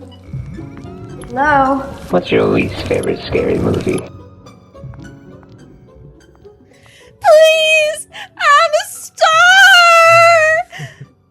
Hello? What's your least favorite scary movie? Please, I'm a star!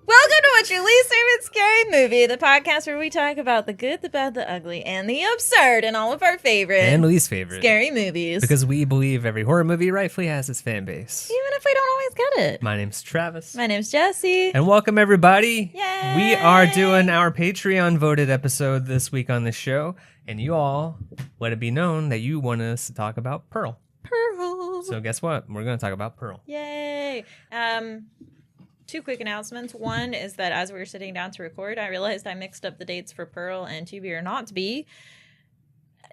Welcome to What's Your Least Favorite Scary Movie, the podcast where we talk about the good, the bad, the ugly, and the absurd in all of our favorite And least favorite. scary movies. Because we believe every horror movie rightfully has its fan base. Even if we don't always get it. My name's Travis. My name's Jessie. And welcome, everybody. Yay! We are doing our Patreon voted episode this week on the show. And you all let it be known that you want us to talk about Pearl. Pearl. So guess what? We're going to talk about Pearl. Yay. Two quick announcements. One is that as we were sitting down to record, I realized I mixed up the dates for Pearl and To Be or Not to Be.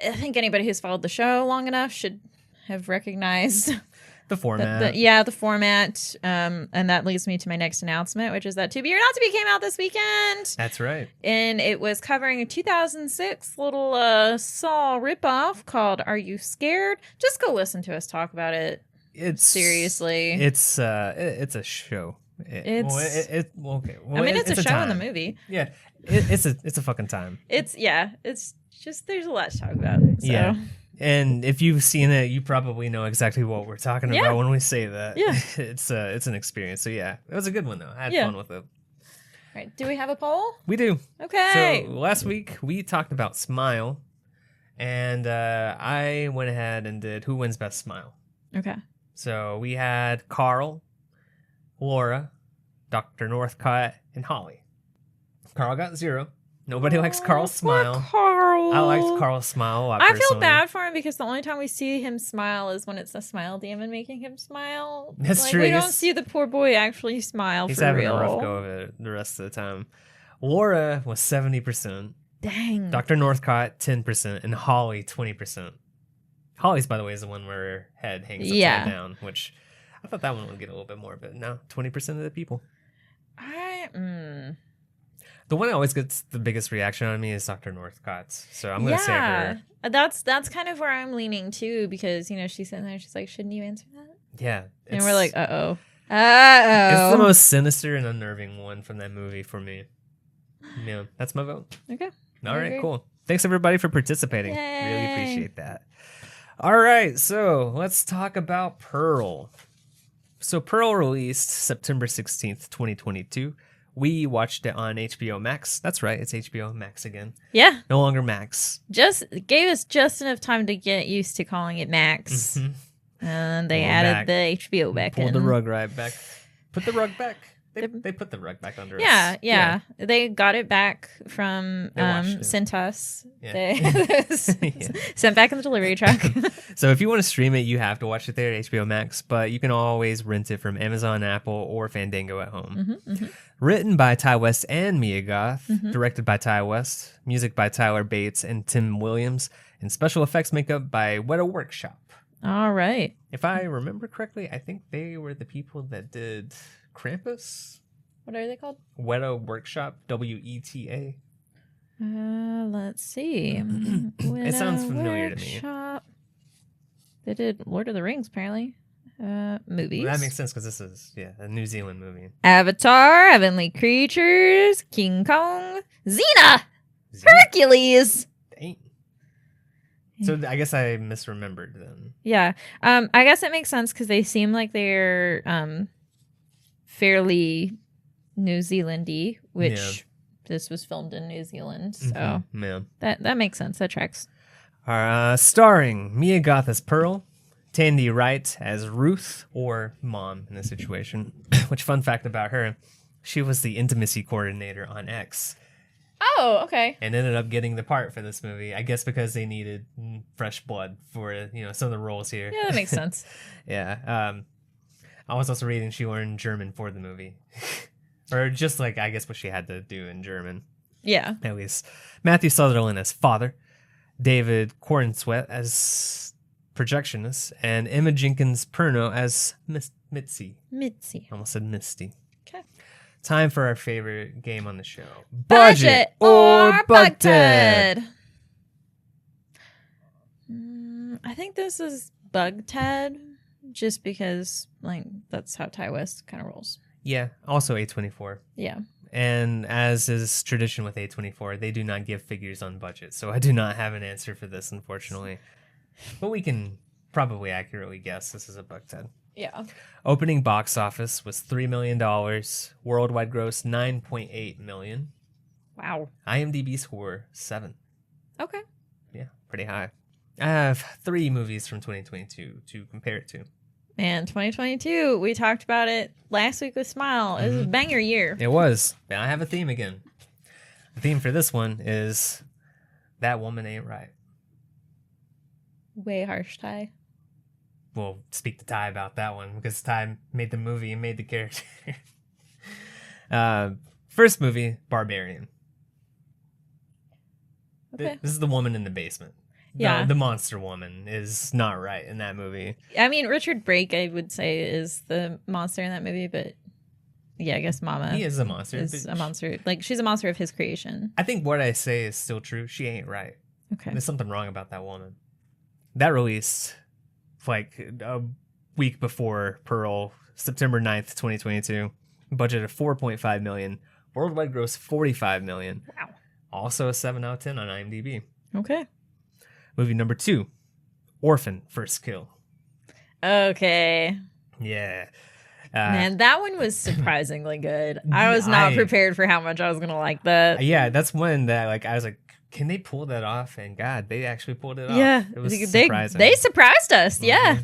I think anybody who's followed the show long enough should have recognized The format. the format. And that leads me to my next announcement, which is that To Be or Not to Be came out this weekend. That's right. And it was covering a 2006 little Saw ripoff called Are You Scared? Just go listen to us talk about it. It's Seriously. It's a show. Okay. Well, Well, it's a show in the time. movie. Yeah. It's a fucking time. It's just there's a lot to talk about. So. Yeah. And if you've seen it, you probably know exactly what we're talking Yeah. about when we say that. Yeah. It's an experience. So yeah, it was a good one though. I had Yeah. fun with it. All right. Do we have a poll? We do. Okay. So last week we talked about Smile, and I went ahead and did Who Wins Best Smile. Okay. So we had Carl, Laura, Dr. Northcott, and Holly. Carl got 0. Nobody likes Carl's smile. Carl. I liked Carl's smile a lot. I feel personally. bad for him because the only time we see him smile is when it's a smile demon making him smile. That's true. We don't see the poor boy actually smile He's for having real. a rough go of it the rest of the time. Laura was 70%. Dang. Dr. Northcott 10%, and Holly 20%. Holly's, by the way, is the one where her head hangs upside down, which I thought that one would get a little bit more, but no, 20% of the people. The one that always gets the biggest reaction on me is Dr. Northcott's, so I'm gonna say her. That's kind of where I'm leaning too, because she's sitting there, she's like, shouldn't you answer that? Yeah, And we're like, uh-oh. It's the most sinister and unnerving one from that movie for me. Yeah, that's my vote. Okay. All I right, agree. cool. Thanks everybody for participating. Yay. Really appreciate that. All right, so let's talk about Pearl. So Pearl released September 16th, 2022. We watched it on HBO Max. That's right, it's HBO Max again. Yeah. No longer Max. Just gave us just enough time to get used to calling it Max. Mhm. And they We're added back. the HBO back in. Pulled the rug right back. Put the rug back. They put the rug back under Yeah, us. yeah. They got it back from They watched it. Cintas. Yeah. They Yeah. sent back in the delivery truck. So if you want to stream it, you have to watch it there at HBO Max, but you can always rent it from Amazon, Apple, or Fandango at home. Written by Ty West and Mia Goth, directed by Ty West, music by Tyler Bates and Tim Williams, and special effects makeup by Weta Workshop. All right. If I remember correctly, I think they were the people that did Krampus. What are they called? Weta Workshop, WETA. Let's see. It sounds familiar to me. Workshop. They did Lord of the Rings, apparently. Movies. Well, that makes sense because this is a New Zealand movie. Avatar, Heavenly Creatures, King Kong, Xena, Hercules. Dang. So I guess I misremembered then. Yeah. I guess it makes sense because they seem like they're fairly New Zealandy, which this was filmed in New Zealand. So Yeah. that makes sense. That tracks. Starring Mia Goth as Pearl, Tandy Wright as Ruth, or Mom in this situation. Which, fun fact about her, she was the intimacy coordinator on X Oh, okay. and ended up getting the part for this movie. I guess because they needed fresh blood for some of the roles here. Yeah, that makes sense. Yeah. I was also reading she learned German for the movie. Or just like, I guess what she had to do in German, Yeah. at least. Matthew Sutherland as father, David Cornsweet as projectionist, and Emma Jenkins Perno as Mitzi. Mitzi. Almost said Misty. Okay. Time for our favorite game on the show. Budget or Bugted? I think this is Bugted, just because, like, that's how Ty West kind of rolls. Yeah, also A24. Yeah. And as is tradition with A24, they do not give figures on budget. So I do not have an answer for this, unfortunately. But we can probably accurately guess this is a $1.10. Yeah. Opening box office was $3 million. Worldwide gross, $9.8 million. Wow. IMDb score, 7. Okay. Yeah, pretty high. I have 3 movies from 2022 to compare it to. Man, 2022, we talked about it last week with Smile. It was a banger year. It was. I have a theme again. The theme for this one is That Woman Ain't Right. Way harsh, Ty. We'll speak to Ty about that one because Ty made the movie and made the character. First movie, Barbarian. Okay. This is the woman in the basement. Yeah. The monster woman is not right in that movie. I mean, Richard Brake, I would say, is the monster in that movie, but yeah, I guess Mama He is a monster. is a monster. Like, she's a monster of his creation. I think what I say is still true. She ain't right. Okay. There's something wrong about that woman. That released like a week before Pearl, September 9th, 2022. Budget of $4.5 million. Worldwide gross $45 million. Wow. Also a 7 out of 10 on IMDb. Okay. Movie number 2, Orphan, First Kill. Okay. Yeah. Man, that one was surprisingly good. I was not prepared for how much I was going to like that. Yeah, that's one that like I was like, can they pull that off? And God, they actually pulled it off. Yeah. It was they surprising. They surprised us. Yeah.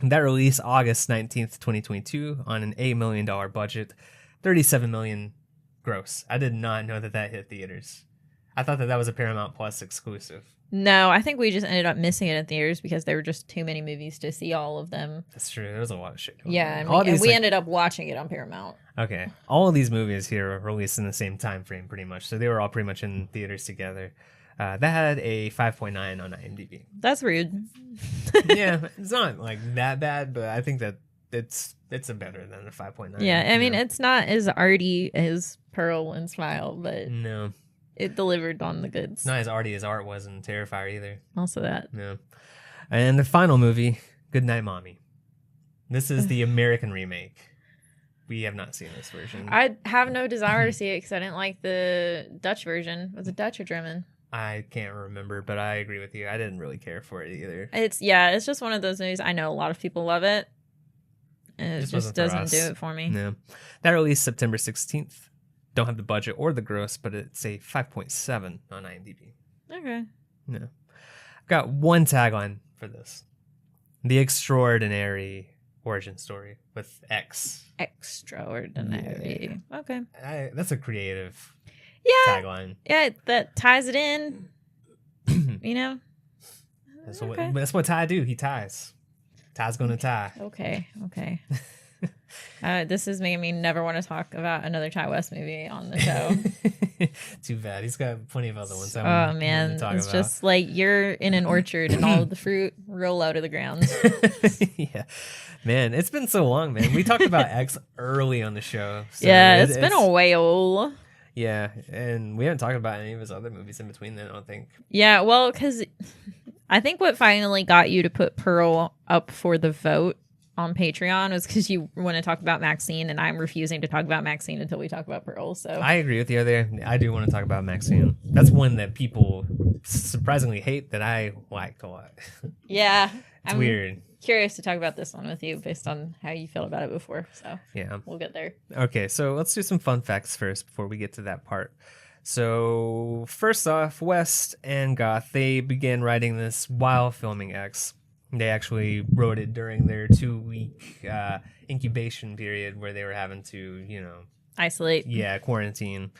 That released August 19th, 2022 on an $8 million budget, $37 million gross. I did not know that hit theaters. I thought that was a Paramount Plus exclusive. No, I think we just ended up missing it in theaters because there were just too many movies to see all of them. That's true. There was a lot of shit going Yeah, on. and we ended up watching it on Paramount. Okay. All of these movies here were released in the same time frame pretty much. So they were all pretty much in theaters together. That had a 5.9 on IMDb. That's rude. Yeah, it's not like that bad, but I think that it's a better than a 5.9. Yeah, I mean, it's not as arty as Pearl and Smile, but no, it delivered on the goods. it's not as arty as Art was in Terrifier either. Also that. No. And the final movie, Goodnight Mommy. This is the American remake. We have not seen this version. I have no desire to see it because I didn't like the Dutch version. Was it Dutch or German? I can't remember, but I agree with you. I didn't really care for it either. It's just one of those movies. I know a lot of people love it. And it just doesn't do it for me. No. That released September 16th. Don't have the budget or the gross, but it's a 5.7 on IMDb. Okay. No. I've got one tagline for this. The Extraordinary Origin Story with X. Extraordinary. Yeah. Okay. That's a creative tagline. Yeah, that ties it in. You know? That's what Ty do. He ties. Ty's gonna tie. Okay. This is making me never want to talk about another Ty West movie on the show. Too bad. He's got plenty of other ones. Oh man, it's just like you're in an orchard and all of the fruit roll out of the ground. Yeah, man, it's been so long, man. We talked about X early on the show. So yeah, it's been a while. Yeah, and we haven't talked about any of his other movies in between then, I don't think. Yeah, well, because I think what finally got you to put Pearl up for the vote on Patreon was because you want to talk about Maxine, and I'm refusing to talk about Maxine until we talk about Pearl. So I agree with you there. I do want to talk about Maxine. That's one that people surprisingly hate that I liked a lot. Yeah. It's weird. Curious to talk about this one with you based on how you felt about it before. So yeah, we'll get there. Okay, so let's do some fun facts first before we get to that part. So first off, West and Goth, they began writing this while filming X. They actually wrote it during their 2-week incubation period where they were having to, isolate. Yeah, quarantine.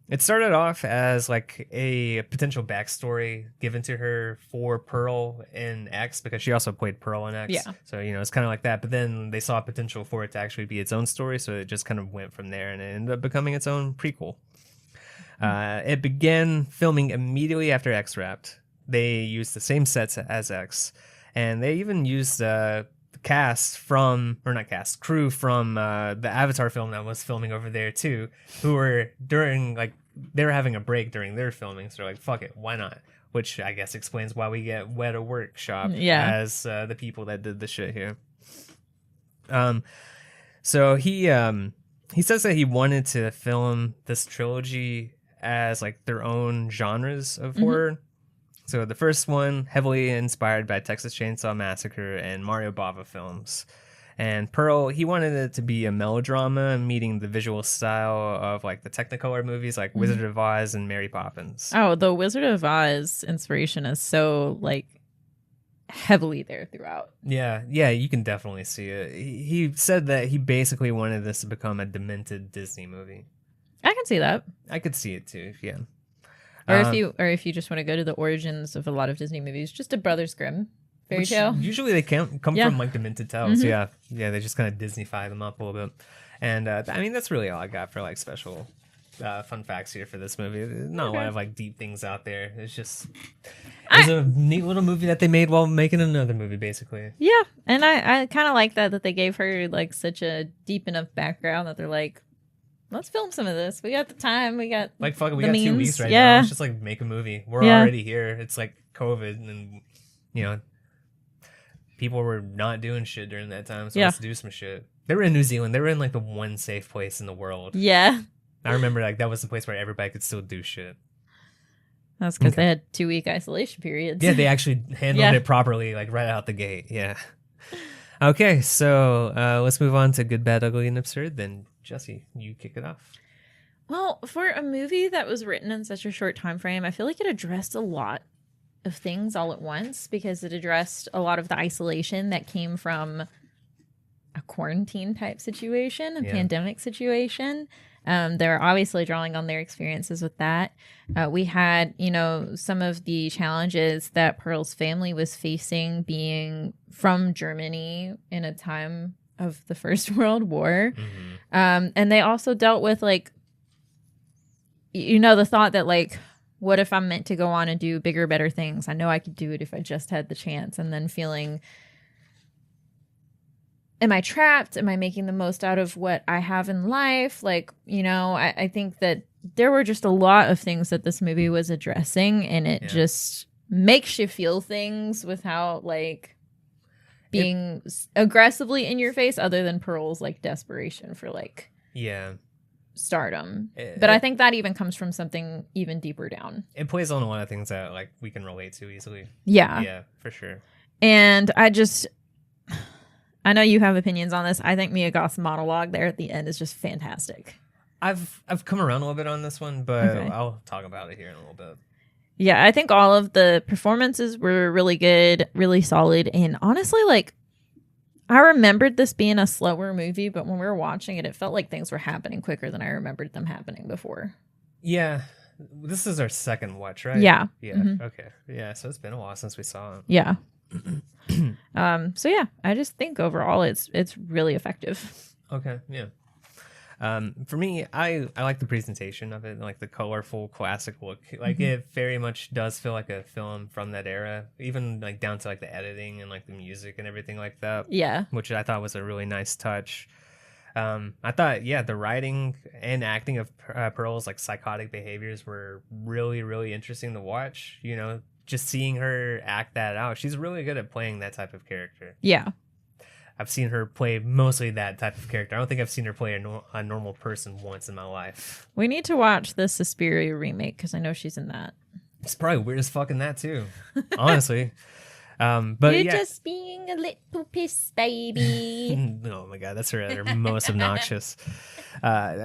It started off as like a potential backstory given to her for Pearl in X because she also played Pearl in X. Yeah. So, it's kind of like that. But then they saw potential for it to actually be its own story. So it just kind of went from there and it ended up becoming its own prequel. It began filming immediately after X wrapped. They used the same sets as X. And they even used crew from the Avatar film that was filming over there too, who were they were having a break during their filming, so they're like, fuck it, why not? Which I guess explains why we get Weta Workshop as the people that did the shit here. So he he says that he wanted to film this trilogy as like their own genres of horror. So the first one, heavily inspired by Texas Chainsaw Massacre and Mario Bava films. And Pearl, he wanted it to be a melodrama meeting the visual style of like the Technicolor movies like Wizard of Oz and Mary Poppins. Oh, the Wizard of Oz inspiration is so like heavily there throughout. Yeah, you can definitely see it. He said that he basically wanted this to become a demented Disney movie. I can see that. I could see it too, yeah. Or if you just want to go to the origins of a lot of Disney movies, just a Brothers Grimm fairy tale. Usually they come Yeah. from like demented tales. Yeah, they just kind of Disney-fy them up a little bit. And I mean, that's really all I got for like special fun facts here for this movie. There's not a lot of like deep things out there. It's a neat little movie that they made while making another movie, basically. Yeah, and I kind of like that they gave her like such a deep enough background that they're like, let's film some of this. We got the time. We got Like fuck it, we the got 2 means. weeks right Yeah. now. Let's just like make a movie. We're Yeah. already here. It's like COVID, and you know, people were not doing shit during that time, so Yeah. let's do some shit. They were in New Zealand. They were in like the one safe place in the world. Yeah, I remember like that was the place where everybody could still do shit. that's because Okay. they had 2-week isolation periods. Yeah, they actually handled Yeah. it properly, like right out the gate. Yeah. Okay, so let's move on to Good, Bad, Ugly, and Absurd. Then Jesse, you kick it off. Well, for a movie that was written in such a short time frame, I feel like it addressed a lot of things all at once because it addressed a lot of the isolation that came from a quarantine type situation, a Yeah. pandemic situation. They're obviously drawing on their experiences with that. We had, some of the challenges that Pearl's family was facing being from Germany in a time of the First World War. And they also dealt with like, the thought that like, what if I'm meant to go on and do bigger, better things? I know I could do it if I just had the chance. And then feeling, am I trapped? Am I making the most out of what I have in life? Like, I think that there were just a lot of things that this movie was addressing, and it just makes you feel things without like being aggressively in your face, other than Pearl's like desperation for like stardom. But I think that even comes from something even deeper down. It plays on a lot of things that like we can relate to easily. Yeah. Yeah, for sure. And I know you have opinions on this. I think Mia Goth's monologue there at the end is just fantastic. I've come around a little bit on this one, but Okay. I'll talk about it here in a little bit. Yeah, I think all of the performances were really good, really solid. And honestly, like, I remembered this being a slower movie, but when we were watching it, it felt like things were happening quicker than I remembered them happening before. Yeah. This is our second watch, right? Yeah. Yeah. Mhm. Okay. Yeah. So it's been a while since we saw it. Yeah. So yeah, I just think overall it's really effective. Okay. Yeah. For me, I like the presentation of it, like the colorful classic look. Like it very much does feel like a film from that era, even like down to like the editing and like the music and everything like that. Yeah. Which I thought was a really nice touch. I thought, the writing and acting of Pearl's like psychotic behaviors were really, really interesting to watch. Just seeing her act that out, she's really good at playing that type of character. Yeah. I've seen her play mostly that type of character. I don't think I've seen her play a normal person once in my life. We need to watch the Suspiria remake because I know she's in that. It's probably weird as fuck in that too, honestly. But You're yeah. just being a little piss baby. Oh my god, that's her most obnoxious.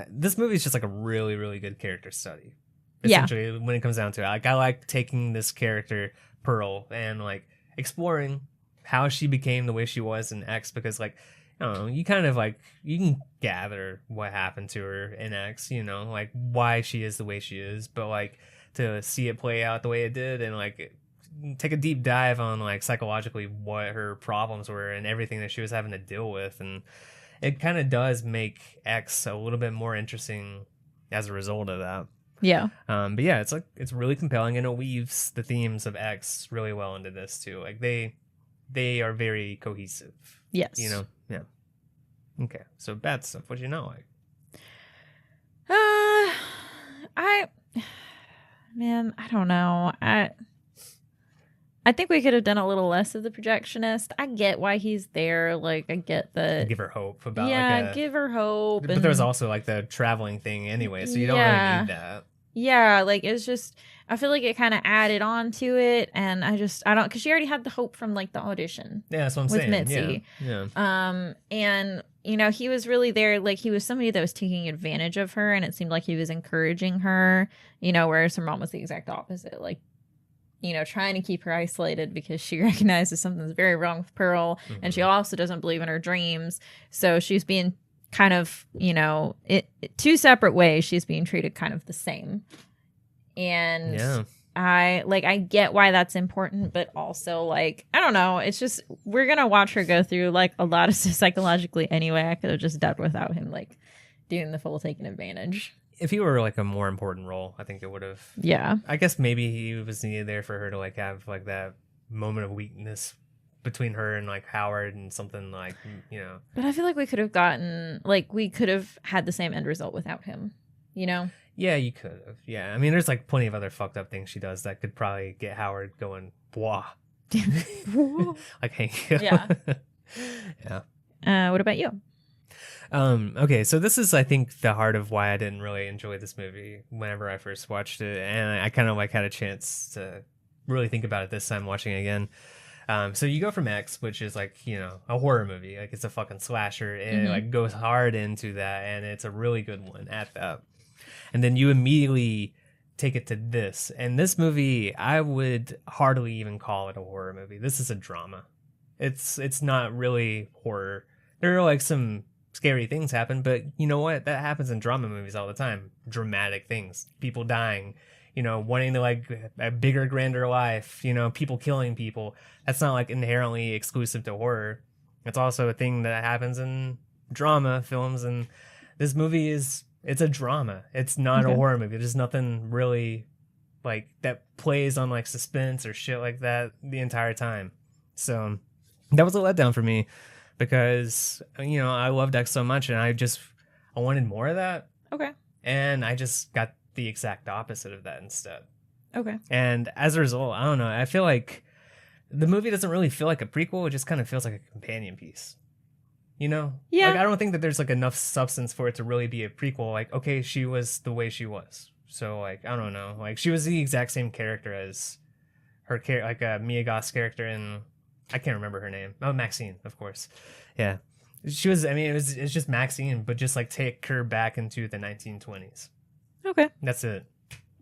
This movie is just like a really, really good character study. Yeah. Essentially, when it comes down to it, like I like taking this character Pearl and like exploring how she became the way she was in X, because like I don't know, you kind of like you can gather what happened to her in X, like why she is the way she is, but like to see it play out the way it did and like take a deep dive on like psychologically what her problems were and everything that she was having to deal with, and it kind of does make X a little bit more interesting as a result of that. Yeah. But yeah, it's really compelling, and it weaves the themes of X really well into this too. Like they are very cohesive. Yes. Yeah. Okay, so bad stuff. What do you know like? I don't know. I I think we could have done a little less of the projectionist. I get why he's there. Like, I get the Give her hope about give her hope. But there's also like the traveling thing anyway, so you don't really need that. Yeah, like it's just I feel like it kind of added on to it, and I don't because she already had the hope from like the audition. Yeah, that's what I'm with saying. Mitzi. Yeah. And he was really there. Like he was somebody that was taking advantage of her, and it seemed like he was encouraging her. Whereas her mom was the exact opposite. Like, trying to keep her isolated because she recognizes something's very wrong with Pearl, and she also doesn't believe in her dreams. So she's being kind of, two separate ways. She's being treated kind of the same. And I get why that's important, but also like, I don't know. It's just, we're going to watch her go through like a lot of stuff psychologically anyway. I could have just done without him like doing the full taking advantage. If he were like a more important role, I think it would have. Yeah. I guess maybe he was needed there for her to like have like that moment of weakness between her and like Howard and something like, But I feel like we could have had the same end result without him, Yeah, you could have. Yeah. I mean, there's like plenty of other fucked up things she does that could probably get Howard going, blah. Like Hank. Yeah. Yeah. What about you? Okay, so this is, I think, the heart of why I didn't really enjoy this movie whenever I first watched it, and I kind of like had a chance to really think about it this time watching it again. So you go from X, which is like, a horror movie, like it's a fucking slasher, and it like goes hard into that, and it's a really good one at that. And then you immediately take it to this, and this movie, I would hardly even call it a horror movie. This is a drama. It's not really horror. There are like some scary things happen, but you know what? That happens in drama movies all the time. Dramatic things, people dying, wanting to like a bigger, grander life, people killing people. That's not like inherently exclusive to horror. It's also a thing that happens in drama films, and this movie it's a drama. It's not a horror movie. There's nothing really like that plays on like suspense or shit like that the entire time. So that was a letdown for me. Because, I loved X so much, and I wanted more of that. Okay. And I just got the exact opposite of that instead. Okay. And as a result, I don't know, I feel like the movie doesn't really feel like a prequel. It just kind of feels like a companion piece. Yeah. Like, I don't think that there's like enough substance for it to really be a prequel. Like, okay, she was the way she was. So, like, I don't know. Like, she was the exact same character as her like Mia Goth's character in... I can't remember her name. Oh, Maxine, of course. Yeah. She was, it's just Maxine, but just like take her back into the 1920s. Okay. That's it.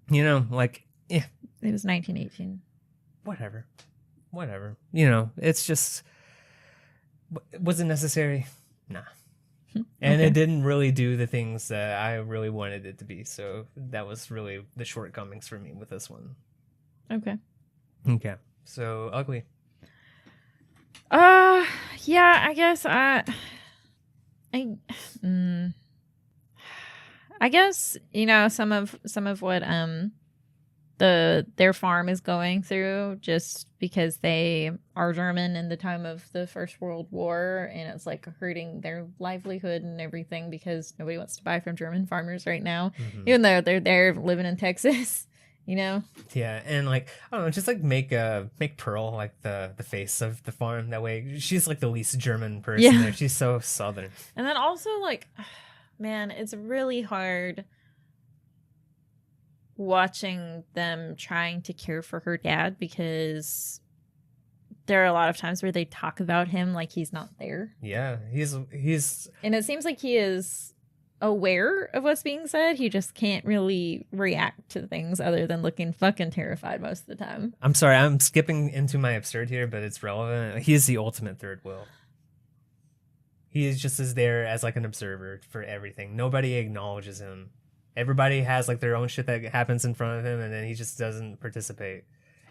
Like, yeah. It was 1918. Whatever. It's just, was it necessary? Nah. And it didn't really do the things that I really wanted it to be. So that was really the shortcomings for me with this one. Okay. So, Ugly. Yeah, I guess I guess, some of what their farm is going through, just because they are German in the time of the First World War, and it's like hurting their livelihood and everything because nobody wants to buy from German farmers right now, even though they're there living in Texas. Yeah, and like, I don't know, just like make Pearl like the face of the farm. That way she's like the least German person there. She's so Southern. And then also like, man, it's really hard watching them trying to care for her dad, because there are a lot of times where they talk about him like he's not there. Yeah, he's and it seems like he is aware of what's being said. He just can't really react to things other than looking fucking terrified most of the time. I'm sorry, I'm skipping into my absurd here, but it's relevant. He is the ultimate third wheel. He is just as there as like an observer for everything. Nobody acknowledges him. Everybody has like their own shit that happens in front of him, and then he just doesn't participate.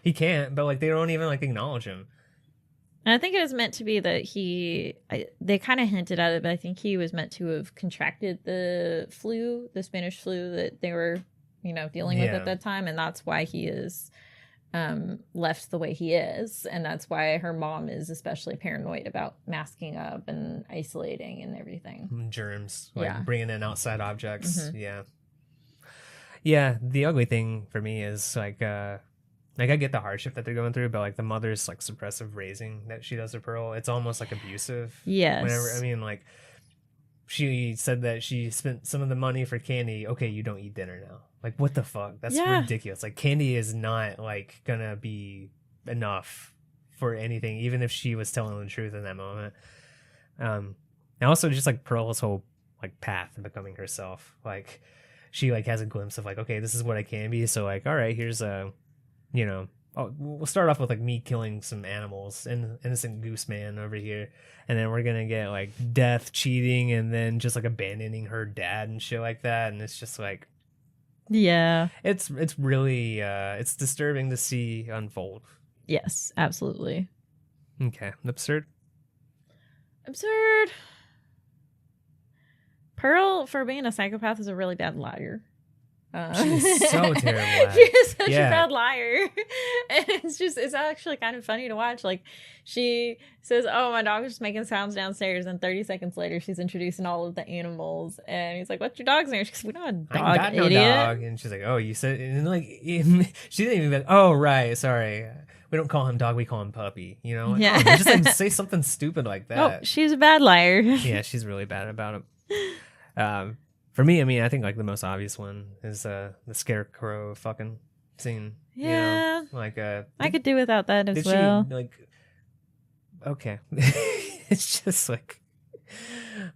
He can't, but like they don't even like acknowledge him. And I think it was meant to be that they kind of hinted at it, but I think he was meant to have contracted the Spanish flu that they were, dealing with at that time. And that's why he is left the way he is. And that's why her mom is especially paranoid about masking up and isolating and everything. Germs, like bringing in outside objects. Yeah. Yeah. The ugly thing for me is like, Like, I get the hardship that they're going through, but like the mother's like suppressive raising that she does to Pearl, it's almost like abusive. Yes. Whenever, I mean, like, she said that she spent some of the money for candy. Okay, you don't eat dinner now. Like, what the fuck? That's ridiculous. Like, candy is not like gonna be enough for anything, even if she was telling the truth in that moment. And also just like Pearl's whole like path in becoming herself. Like, she like has a glimpse of like, okay, this is what I can be. So like, all right, here's a, you know, we'll start off with like me killing some animals and innocent goose man over here, and then we're gonna get like death, cheating, and then just like abandoning her dad and shit like that. And it's just like, yeah, it's really it's disturbing to see unfold. yes, absolutely. Okay, absurd. Pearl, for being a psychopath, is a really bad liar. She's so terrible. She's such Yeah. a bad liar. And it's actually kind of funny to watch. Like, she says, oh, my dog is just making sounds downstairs. And 30 seconds later, she's introducing all of the animals. And he's like, what's your dog's name? She's like, we don't have a dog, I got no idiot. dog. And she's like, oh, you said, and like, she didn't even be like, oh, right, sorry. We don't call him dog, we call him puppy. You know? Like, Yeah. oh, just like say something stupid like that. Oh, she's a bad liar. Yeah, she's really bad about it. For me, I mean, I think like the most obvious one is the scarecrow fucking scene. Yeah. You know? Like I could do without that as did well. she like? Okay, it's just like,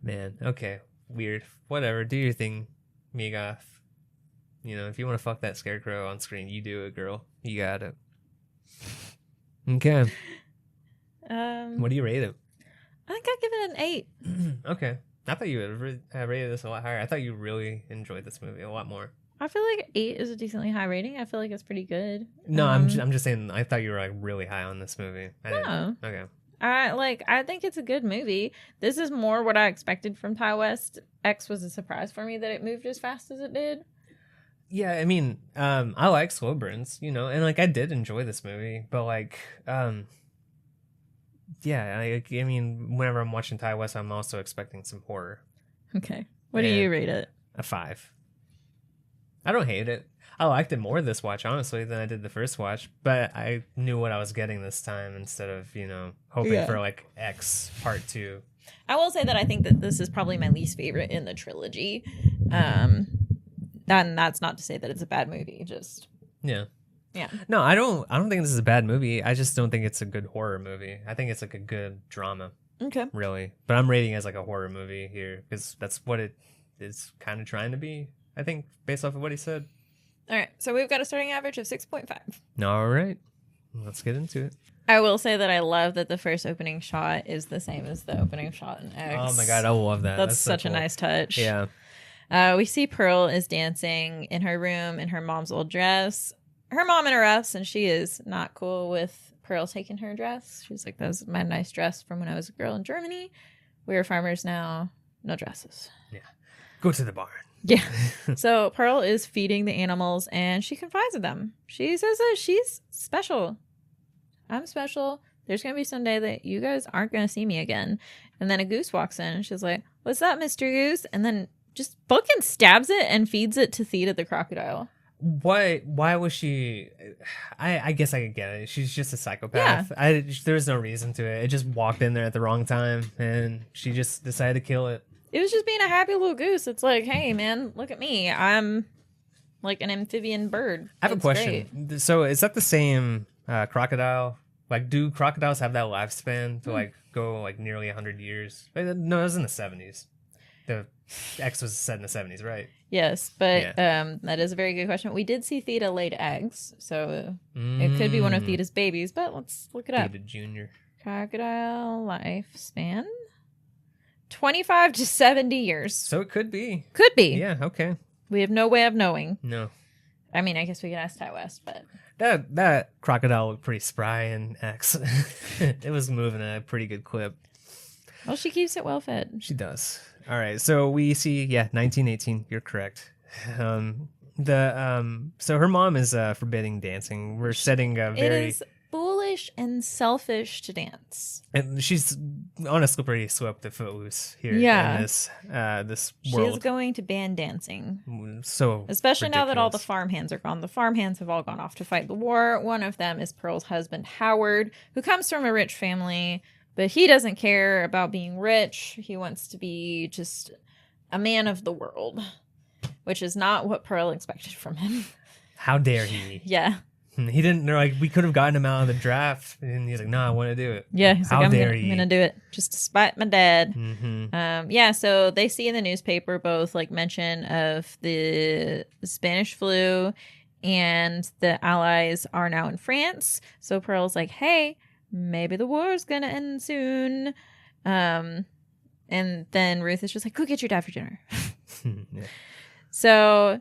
man. Okay, weird. Whatever. Do your thing, Mia. You know, if you want to fuck that scarecrow on screen, you do it, girl. You got it. Okay. What do you rate it? I think I'd give it an 8. Okay. I thought you would have rated this a lot higher. I thought you really enjoyed this movie a lot more. I feel like 8 is a decently high rating. I feel like it's pretty good. No, I'm just saying. I thought you were like really high on this movie. No. Okay. I think it's a good movie. This is more what I expected from Ty West. X was a surprise for me that it moved as fast as it did. Yeah, I mean, I like slow burns, you know, and like I did enjoy this movie, but like, yeah, I mean, whenever I'm watching Ty West, I'm also expecting some horror. Okay. What do Yeah. you rate it? A 5. I don't hate it. I liked it more this watch, honestly, than I did the first watch, but I knew what I was getting this time instead of, you know, hoping for like X Part 2. I will say that I think that this is probably my least favorite in the trilogy. And that's not to say that it's a bad movie. Just Yeah. yeah. No, I don't think this is a bad movie. I just don't think it's a good horror movie. I think it's like a good drama, Okay. really. But I'm rating it as like a horror movie here because that's what it is kind of trying to be, I think, based off of what he said. All right. So we've got a starting average of 6.5. All right. Let's get into it. I will say that I love that the first opening shot is the same as the opening shot in X. Oh my God, I love that. That's so such cool. a nice touch. Yeah. We see Pearl is dancing in her room in her mom's old dress. Her mom interrupts, and she is not cool with Pearl taking her dress. She's like, "That's my nice dress from when I was a girl in Germany. We are farmers now. No dresses." Go to the barn. Yeah. So Pearl is feeding the animals, and she confides in them. She says that she's special. I'm special. There's going to be some day that you guys aren't going to see me again. And then a goose walks in, and she's like, "What's up, Mr. Goose?" And then just fucking stabs it and feeds it to Theta the crocodile. Why was she? I guess I could get it. She's just a psychopath. There's no reason to it. It just walked in there at the wrong time, and she just decided to kill it. It was just being a happy little goose. It's like, hey, man, look at me. I'm like an amphibian bird. I have a It's question. great. So is that the same crocodile? Like, do crocodiles have that lifespan to like go like nearly 100 years? No, it was in the 70s. The X was set in the 70s, right? Yes, but that is a very good question. We did see Theta laid eggs, so it could be one of Theta's babies, but let's look it up. Theta Jr. Crocodile lifespan? 25 to 70 years. So it could be. Could be. Yeah, okay. We have no way of knowing. No. I mean, I guess we could ask Ty West, but That crocodile looked pretty spry in X. It was moving at a pretty good clip. well, she keeps it well fed. She does. All right. So we see, 1918. You're correct. So her mom is forbidding dancing. We're setting a It very is bullying foolish and selfish to dance. And she's on a slippery slope to Footloose here Yeah. in this She world. is going to ban dancing. So Especially now that all the ridiculous. farmhands are gone. The farmhands have all gone off to fight the war. One of them is Pearl's husband, Howard, who comes from a rich family, but he doesn't care about being rich. He wants to be just a man of the world, which is not what Pearl expected from him. How dare he? Yeah. He didn't like. We could have gotten him out of the draft, and he's like, "No, I want to do it." Yeah. He's How like, dare I'm you? gonna do it just to spite my dad. Mm-hmm. Yeah, so they see in the newspaper both like mention of the Spanish flu and the Allies are now in France. So Pearl's like, hey, maybe the war's gonna end soon. And then Ruth is just like, go get your dad for dinner. Yeah. So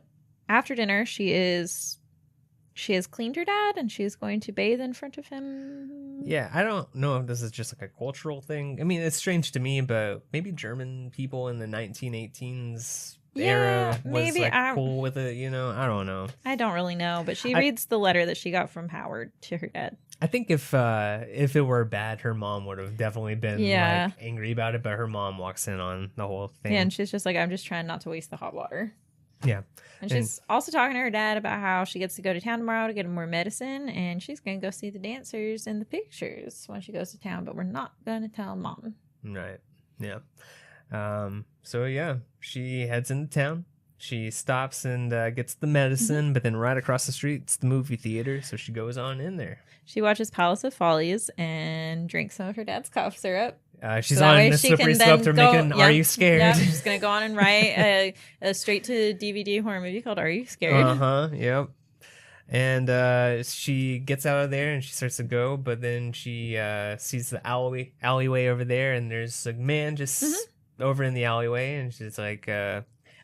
after dinner, she has cleaned her dad and she is going to bathe in front of him. Yeah, I don't know if this is just like a cultural thing. I mean, it's strange to me, but maybe German people in the 1918s era was maybe. like cool with it. You know, I don't know. I don't really know, but she reads the letter that she got from Howard to her dad. I think if it were bad, her mom would have definitely been like angry about it. But her mom walks in on the whole thing. Yeah, and she's just like, I'm just trying not to waste the hot water. Yeah. And she's also talking to her dad about how she gets to go to town tomorrow to get more medicine, and she's going to go see the dancers in the pictures when she goes to town, but we're not going to tell mom. Right. Yeah. So yeah, she heads into town. She stops and gets the medicine, but then right across the street, it's the movie theater. So she goes on in there. She watches Palace of Follies and drinks some of her dad's cough syrup. She's So that on way the she slippery can then slope. They're go- making yeah, Are You Scared? Yeah, she's going to go on and write a straight to DVD horror movie called Are You Scared? Uh-huh, yep. And she gets out of there and she starts to go, but then she sees the alleyway over there, and there's a man just over in the alleyway, and she's like,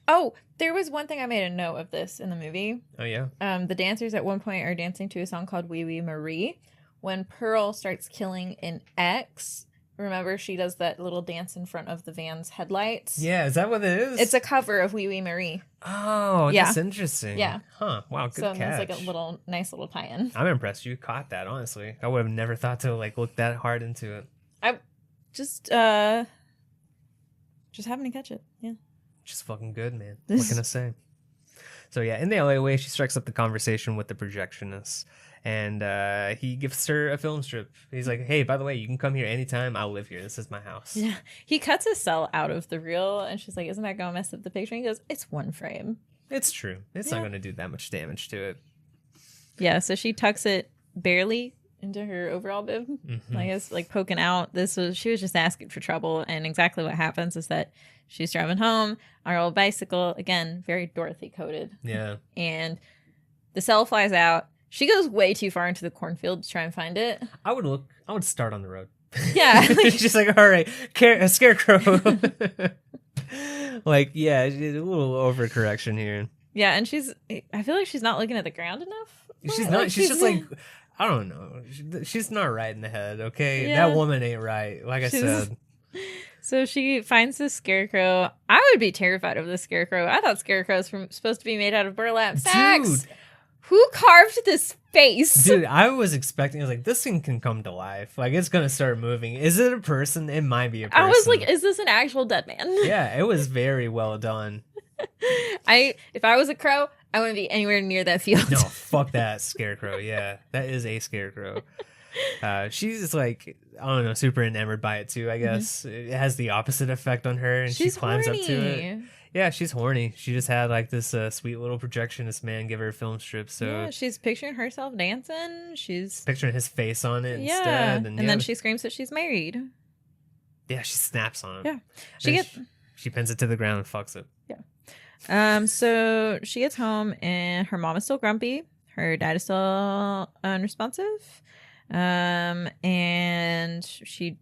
Oh, there was one thing I made a note of this in the movie. oh yeah. The dancers at one point are dancing to a song called Wee Wee Marie. When Pearl starts killing an X, remember she does that little dance in front of the van's headlights? Yeah, is that what it is? It's a cover of Wee Wee Marie. Oh, Yeah. that's interesting. Yeah. Huh. Wow, good So catch. it's like a nice little tie-in. I'm impressed you caught that, honestly. I would have never thought to like look that hard into it. I just happened to catch it. Yeah. Just fucking good, man. What can I say? So yeah, in the alleyway, she strikes up the conversation with the projectionist, and he gives her a film strip. He's like, "Hey, by the way, you can come here anytime. I'll live here. This is my house." Yeah. He cuts his cell out of the reel, and she's like, isn't that going to mess up the picture? And he goes, it's one frame. It's true. It's Yeah. not going to do that much damage to it. Yeah, so she tucks it barely into her overall bib. Mhm. I guess like poking out. She was just asking for trouble, and exactly what happens is that she's driving home on her old bicycle, again, very Dorothy coded, Yeah. and the cell flies out. She goes way too far into the cornfield to try and find it. I would start on the road. Yeah. It's just like, all right, a scarecrow. Like, yeah, a little overcorrection here. Yeah, and I feel like she's not looking at the ground enough. She's not. She's just like, I don't know. She's not right in the head. Okay, Yeah. that woman ain't right. Like I said. So she finds this scarecrow. I would be terrified of this scarecrow. I thought scarecrows were supposed to be made out of burlap sacks. Dude. Who carved this face? Dude, I was expecting. I was like, this thing can come to life. Like, it's gonna start moving. Is it a person? It might be a person. I was like, is this an actual dead man? yeah, it was very well done. If I was a crow, I wouldn't be anywhere near that field. No, fuck that scarecrow. Yeah, that is a scarecrow. She's like, I don't know, super enamored by it too. I guess it has the opposite effect on her, and She's she climbs horny. up to it. Yeah, she's horny. She just had like this sweet little projectionist man give her a film strip, so Yeah, she's picturing herself dancing. She's picturing his face on it yeah, instead, and yeah, then she screams that she's married. yeah, she snaps on it. Yeah, she Then gets. she pins it to the ground and fucks it. So she gets home and her mom is still grumpy. Her dad is still unresponsive. And she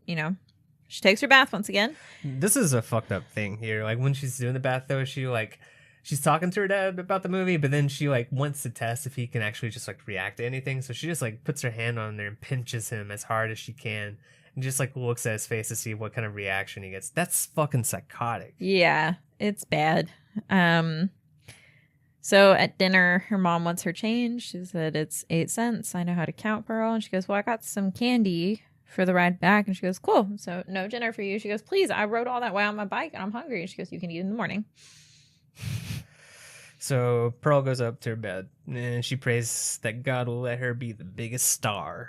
takes her bath once again. This is a fucked up thing here. Like when she's doing the bath though, she's talking to her dad about the movie, but then she like wants to test if he can actually just like react to anything. So she just like puts her hand on there and pinches him as hard as she can, and just like looks at his face to see what kind of reaction he gets. That's fucking psychotic. Yeah, it's bad. So at dinner, her mom wants her change. She said, it's 8 cents. I know how to count, Pearl. And she goes, well, I got some candy for the ride back. And she goes, cool. So no dinner for you. She goes, please, I rode all that way on my bike and I'm hungry. And she goes, you can eat in the morning. So Pearl goes up to her bed and she prays that God will let her be the biggest star.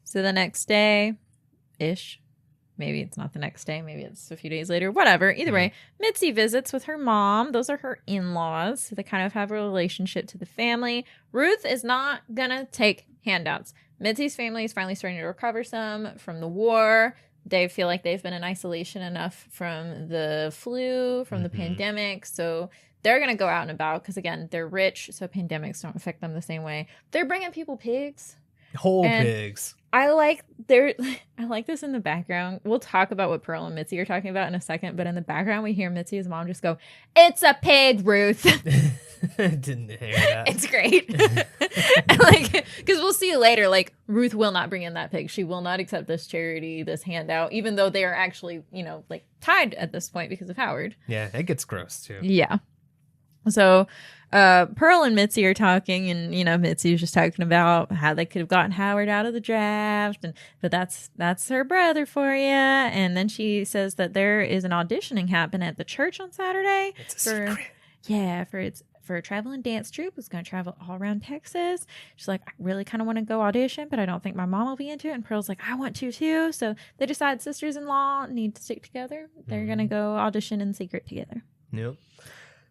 So the next day-ish, maybe it's not the next day, maybe it's a few days later, whatever. Either way, Mitzi visits with her mom. Those are her in-laws. So they kind of have a relationship to the family. Ruth is not going to take handouts. Mitzi's family is finally starting to recover some from the war. They feel like they've been in isolation enough from the flu, from the pandemic. So they're going to go out and about because, again, they're rich. So pandemics don't affect them the same way. They're bringing people pigs. Whole pigs. I like this in the background. We'll talk about what Pearl and Mitzi are talking about in a second, but in the background we hear Mitzi's mom just go, "It's a pig, Ruth." Didn't hear that. It's great. And like, because we'll see later, like Ruth will not bring in that pig. She will not accept this charity, this handout, even though they are actually, like tied at this point because of Howard. Yeah, it gets gross too. Yeah. So Pearl and Mitzi are talking, and Mitzi was just talking about how they could have gotten Howard out of the draft, but that's her brother for you. And then she says that there is an auditioning happening at the church on Saturday. It's a secret. Yeah, for a traveling dance troupe. It's going to travel all around Texas. She's like, I really kind of want to go audition, but I don't think my mom will be into it. And Pearl's like, I want to too. So they decide sisters-in-law need to stick together. They're going to go audition in secret together. Yep.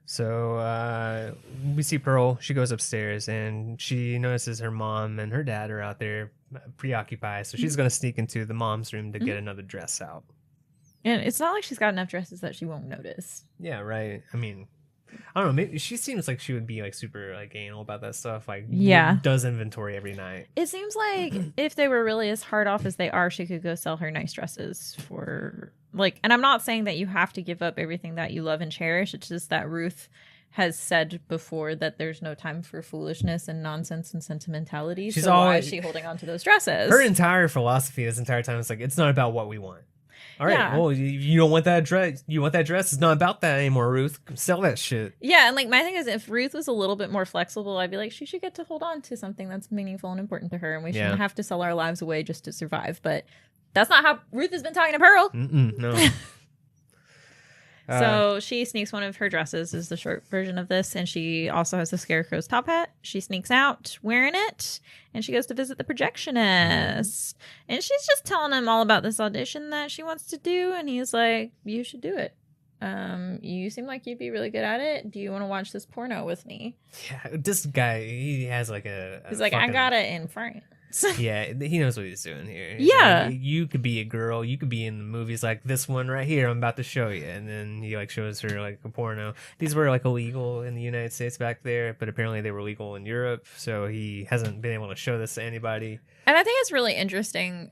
So we see Pearl. She goes upstairs and she notices her mom and her dad are out there preoccupied. So she's going to sneak into the mom's room to get another dress out. And it's not like she's got enough dresses that she won't notice. Yeah, right. I mean, I don't know. Maybe she seems like she would be like super like anal about that stuff. Like, does inventory every night. It seems like if they were really as hard off as they are, she could go sell her nice dresses for like. And I'm not saying that you have to give up everything that you love and cherish. It's just that Ruth has said before that there's no time for foolishness and nonsense and sentimentality. She's so why always, is she holding on to those dresses? Her entire philosophy this entire time is like, it's not about what we want. All right, yeah. Well, you don't want that dress. You want that dress? It's not about that anymore, Ruth. Sell that shit. Yeah, and like my thing is, if Ruth was a little bit more flexible, I'd be like, she should get to hold on to something that's meaningful and important to her, and we shouldn't have to sell our lives away just to survive. But that's not how Ruth has been talking to Pearl. No. So she sneaks one of her dresses, is the short version of this, and she also has the Scarecrow's top hat. She sneaks out wearing it, and she goes to visit the projectionist. And she's just telling him all about this audition that she wants to do, and he's like, you should do it. You seem like you'd be really good at it. Do you want to watch this porno with me? Yeah, this guy, he has like he's like, I got it in France. Yeah, he knows what he's doing here. Yeah. Like, you could be a girl. You could be in movies like this one right here I'm about to show you. And then he like shows her like a porno. These were like illegal in the United States back there, but apparently they were legal in Europe. So he hasn't been able to show this to anybody. And I think it's really interesting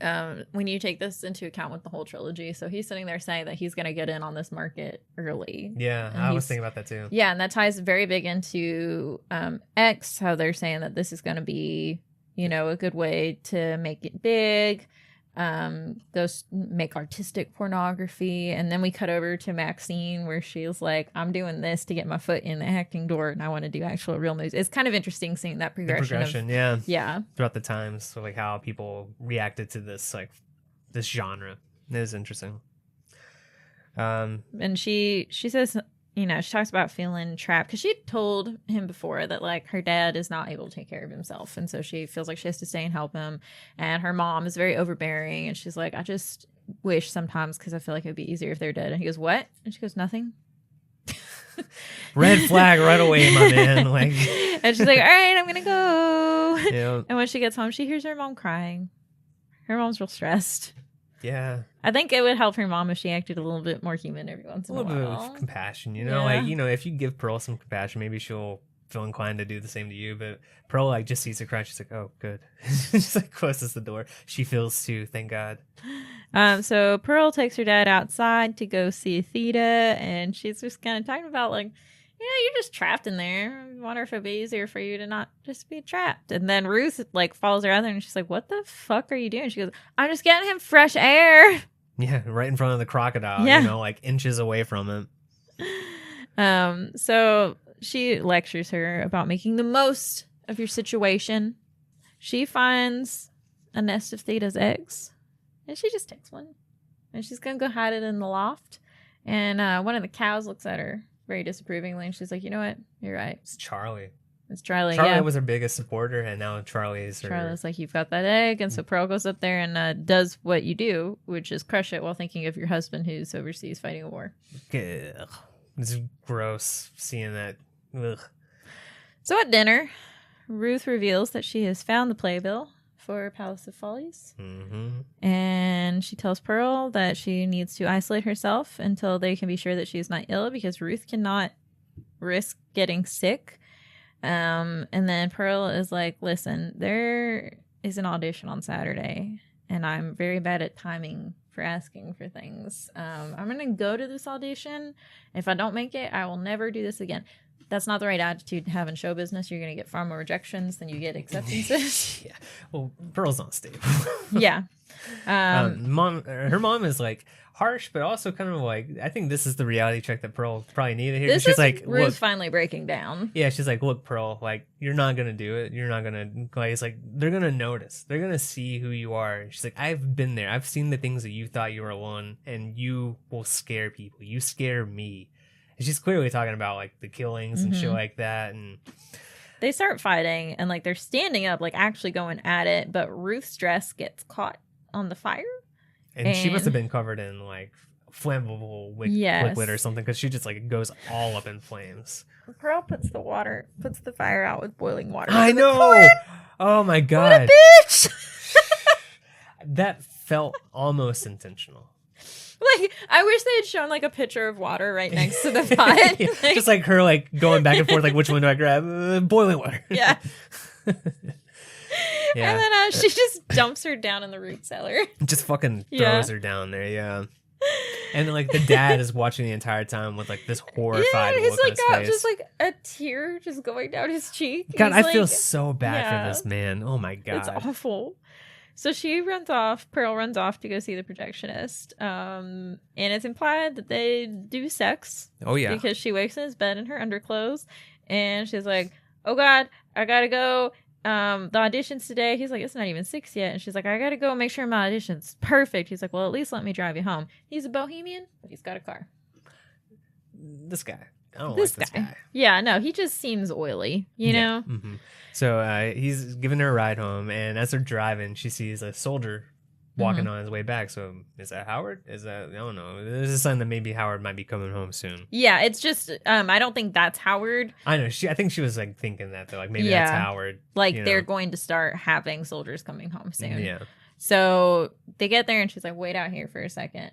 when you take this into account with the whole trilogy. So he's sitting there saying that he's going to get in on this market early. Yeah, I was thinking about that too. Yeah, and that ties very big into X, how they're saying that this is going to be, a good way to make it big, make artistic pornography. And then we cut over to Maxine where she's like, I'm doing this to get my foot in the acting door and I want to do actual real movies. It's kind of interesting seeing that progression. Yeah. Throughout the times, so like how people reacted to this, like this genre. It is interesting. And she says, she talks about feeling trapped because she told him before that like her dad is not able to take care of himself. And so she feels like she has to stay and help him. And her mom is very overbearing. And she's like, I just wish sometimes because I feel like it'd be easier if they're dead. And he goes, what? And she goes, nothing. Red flag right away, my man. Like, and she's like, all right, I'm going to go. Yeah. And when she gets home, she hears her mom crying. Her mom's real stressed. Yeah. I think it would help her mom if she acted a little bit more human every once in a while. A little bit of compassion, Yeah. Like, if you give Pearl some compassion, maybe she'll feel inclined to do the same to you. But Pearl, like, just sees her cry. She's like, oh, good. She's like, closes the door. She feels too, thank God. So Pearl takes her dad outside to go see Theta, and she's just kind of talking about, like, you're just trapped in there. I wonder if it'd be easier for you to not just be trapped. And then Ruth, like, follows her out there, and she's like, what the fuck are you doing? She goes, I'm just getting him fresh air. Yeah, right in front of the crocodile, Yeah. like inches away from him. So she lectures her about making the most of your situation. She finds a nest of Theta's eggs, and she just takes one, and she's gonna go hide it in the loft. And one of the cows looks at her very disapprovingly, and she's like, "You know what? You're right. It's Charlie. It's Charlie. Charlie yeah." was her biggest supporter, and now Charlie is her. Charlie's like, "You've got that egg," and so Pearl goes up there and does what you do, which is crush it while thinking of your husband who's overseas fighting a war. Ugh. It's gross seeing that. Ugh. So at dinner, Ruth reveals that she has found the playbill for Palace of Follies. Mm-hmm. And she tells Pearl that she needs to isolate herself until they can be sure that she is not ill, because Ruth cannot risk getting sick. And then Pearl is like, listen, there is an audition on Saturday, and I'm very bad at timing for asking for things. I'm going to go to this audition. If I don't make it, I will never do this again. That's not the right attitude to have in show business. You're going to get far more rejections than you get acceptances. Yeah. Well, Pearl's not stable. Yeah. Her mom is like harsh, but also kind of like, I think this is the reality check that Pearl probably needed here. This She's is like, Ruth look, finally breaking down. yeah, she's like, look, Pearl, like, you're not gonna do it. You're not gonna, like, it's like, they're gonna notice. They're gonna see who you are. She's like, I've been there. I've seen the things that you thought you were alone, and you will scare people. You scare me. And she's clearly talking about, like, the killings and shit like that, and They start fighting, and like they're standing up, like actually going at it, but Ruth's dress gets caught on the fire. and she must have been covered in, like, flammable Yes. liquid or something, because she just, like, goes all up in flames. Pearl puts the fire out with boiling water. I know! Oh my god. Bitch! That felt almost intentional. Like, I wish they had shown like a pitcher of water right next to the pot. Yeah, Like, just like her, like, going back and forth, like, which one do I grab? Boiling water. yeah. Yeah. And then she just dumps her down in the root cellar. Just fucking throws Yeah. her down there, yeah. And then, like, the dad is watching the entire time with, like, this horrified he's look on like his got face. just like a tear just going down his cheek. God, He's I feel like, so bad yeah. for this man. Oh my god. It's awful. So she runs off. Pearl runs off to go see the projectionist. And it's implied that they do sex. Oh yeah. Because she wakes in his bed in her underclothes, and she's like, "Oh God, I gotta go. The audition's today." He's like, "It's not even 6 yet," and she's like, "I gotta go make sure my audition's perfect." He's like, "Well, at least let me drive you home." He's a bohemian, but he's got a car. This guy. I don't This like this guy. Yeah, no, he just seems oily, you know. hmm So he's giving her a ride home, and as they're driving, she sees a soldier walking on his way back. So is that Howard? Is that, I don't know. There's a sign that maybe Howard might be coming home soon. Yeah, it's just I don't think that's Howard. I know. I think she was like thinking that though, like maybe Yeah. that's Howard. Like you they're know? going to start having soldiers coming home soon. Yeah. So they get there, and she's like, "Wait out here for a second."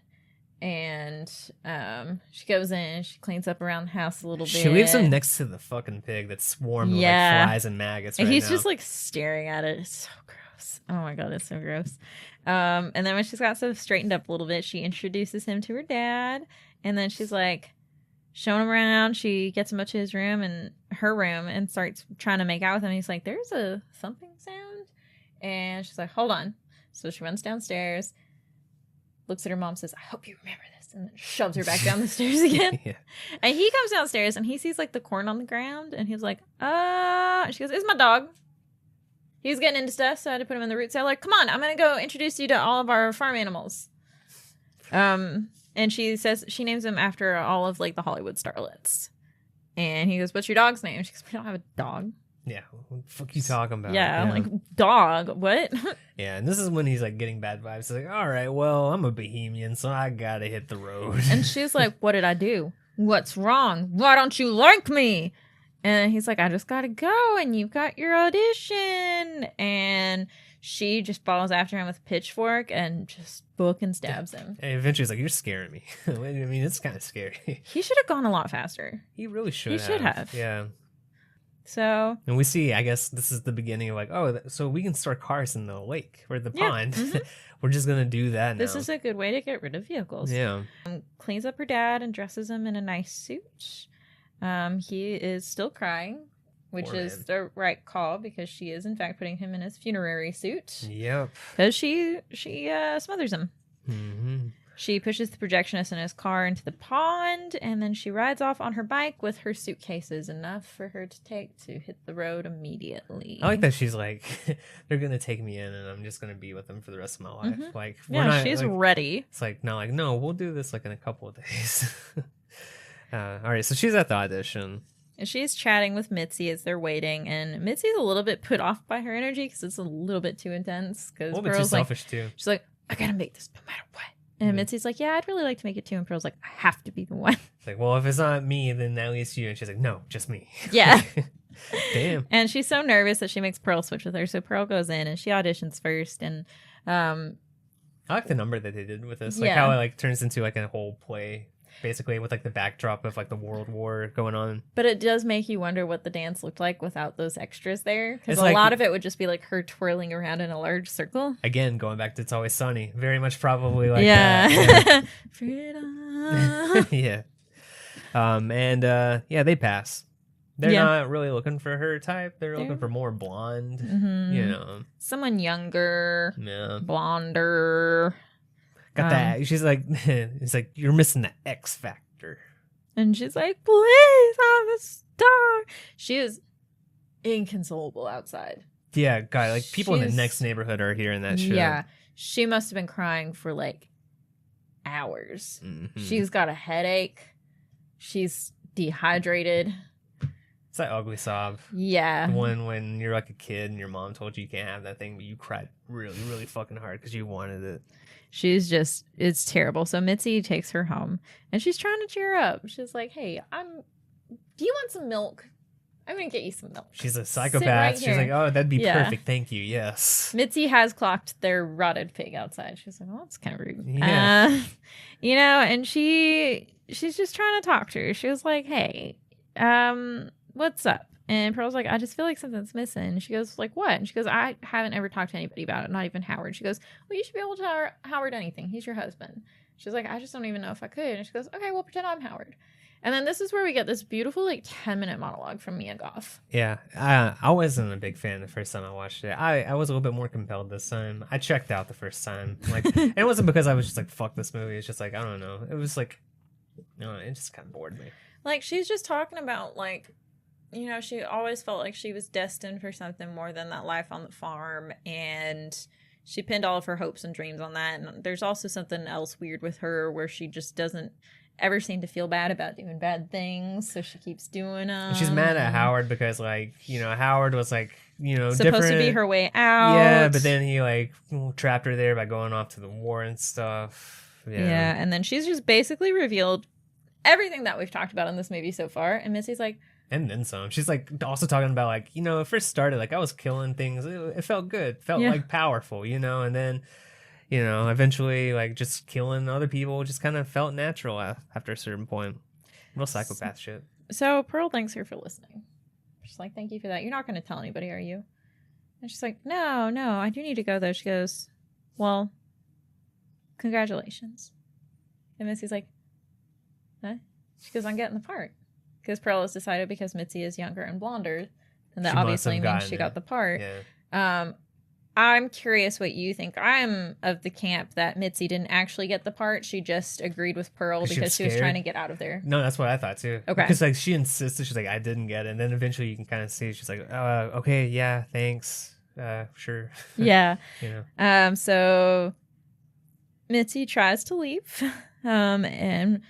And she goes in, she cleans up around the house a little bit. She leaves him next to the fucking pig that's swarmed with Yeah. like flies and maggots. And right he's now. just like staring at it. It's so gross. Oh my god, it's so gross. And then when she's got stuff straightened up a little bit, she introduces him to her dad, and then she's like showing him around. She gets him up to his room and her room and starts trying to make out with him. He's like, "There's a something sound," and she's like, "Hold on." So she runs downstairs, looks at her mom, says, "I hope you remember this," and then shoves her back down the stairs again. Yeah. And he comes downstairs and he sees like the corn on the ground, and he's like, she goes, "It's my dog. He's getting into stuff, so I had to put him in the root cellar. Come on, I'm gonna go introduce you to all of our farm animals." And she says she names him after all of like the Hollywood starlets. And he goes, "What's your dog's name?" She goes, "We don't have a dog." Yeah. What the fuck you talking about? Yeah, I'm like, dog, what? Yeah, and this is when he's like getting bad vibes. He's like, all right, well, I'm a bohemian, so I gotta hit the road. And she's like, "What did I do? What's wrong? Why don't you like me?" And he's like, "I just gotta go, and you've got your audition." And she just follows after him with a pitchfork and just book and stabs him. And eventually he's like, you're scaring me. I mean, it's kind of scary. He should have gone a lot faster. He really should He have. should have. Yeah. So And we see, I guess this is the beginning of like, oh, so we can store cars in the lake or the Yeah, pond. mhm. We're just going to do that now. this is a good way to get rid of vehicles. Yeah. Cleans up her dad and dresses him in a nice suit. He is still crying, which Poor is man. the right call, because she is in fact putting him in his funerary suit Yep. because she smothers him. hmm She pushes the projectionist in his car into the pond, and then she rides off on her bike with her suitcases, enough for her to take to hit the road immediately. I like that she's like, they're gonna take me in, and I'm just gonna be with them for the rest of my life. Mhm. Like, Yeah, she's like, ready. it's like not like no, we'll do this like in a couple of days. All right, so she's at the audition. And she's chatting with Mitzi as they're waiting, and Mitzi's a little bit put off by her energy because it's a little bit too intense. A Because little bit too Pearl's like, selfish too. she's like, I gotta make this no matter what. And Mhm. Mitzi's like, yeah, I'd really like to make it too. And Pearl's like, I have to be the one. It's like, well, if it's not me, then at least you. And she's like, no, just me. Yeah. Damn. And she's so nervous that she makes Pearl switch with her. So Pearl goes in and she auditions first. And I like the number that they did with this, like Yeah. how it like turns into like a whole play, basically with like the backdrop of like the World War going on. but it does make you wonder what the dance looked like without those extras there. Because It's a like- lot of it would just be like her twirling around in a large circle. Again, going back to It's Always Sunny, very much probably like yeah. that. Freedom. Yeah. Yeah, they pass. They're Yeah. not really looking for her type. They're looking They're- for more blonde. Mhm. You know. Someone younger, Yeah. blonder. Got that. She's like, it's like you're missing the X factor. And she's like, please, I'm a star. She is inconsolable outside. Yeah, God, like people in the She's- next neighborhood are hearing that shit. Yeah. She must have been crying for like hours. Mhm. She's got a headache. She's dehydrated. It's that ugly sob. Yeah. The one when you're like a kid and your mom told you can't have that thing, but you cried really, really fucking hard because you wanted it. She's just, it's terrible. So Mitzi takes her home and she's trying to cheer her up. She's like, hey, do you want some milk? I'm going to get you some milk. She's a Sit psychopath. right She's here. like, oh, that'd be Yeah. perfect. Thank you. Yes. Mitzi has clocked their rotted pig outside. She's like, oh, that's kind of rude. Yeah. And she's just trying to talk to her. She was like, hey, what's up? And Pearl's like, I just feel like something's missing. She goes, like, what? And she goes, I haven't ever talked to anybody about it, not even Howard. She goes, well, you should be able to tell Howard anything. He's your husband. She's like, I just don't even know if I could. And she goes, okay, well, pretend I'm Howard. And then this is where we get this beautiful, like, 10-minute monologue from Mia Goth. Yeah. I wasn't a big fan the first time I watched it. I was a little bit more compelled this time. I checked out the first time. Like, and it wasn't because I was just like, fuck this movie. It's just like, I don't know. It was like, no, it just kind of bored me. Like, she's just talking about, like, she always felt like she was destined for something more than that life on the farm. And she pinned all of her hopes and dreams on that. And there's also something else weird with her where she just doesn't ever seem to feel bad about doing bad things. So she keeps doing them. And she's mad at Howard because, like, Howard was like, Supposed different. to be her way out. Yeah, but then he like trapped her there by going off to the war and stuff. Yeah. And then she's just basically revealed everything that we've talked about in this movie so far. And Missy's like, And then some. She's like also talking about like, it first started like I was killing things. It felt good. Felt Yeah. like powerful, and then, eventually like just killing other people just kind of felt natural after a certain point. Real psychopath shit. so Pearl thanks her for listening. She's like, thank you for that. You're not going to tell anybody, are you? And she's like, no, I do need to go though. She goes, well, congratulations. And Missy's like, huh? She goes, I'm getting the part. Because Pearl has decided because Mitzi is younger and blonder, and that She must obviously have means gotten she it. got the part. Yeah. I'm curious what you think. I'm of the camp that Mitzi didn't actually get the part. She just agreed with Pearl 'Cause she was because she was scared? trying to get out of there. No, that's what I thought too. Okay. Because like she insisted, she's like, I didn't get it, and then eventually you can kind of see she's like, okay, yeah, thanks, sure. Yeah. You know. So Mitzi tries to leave, and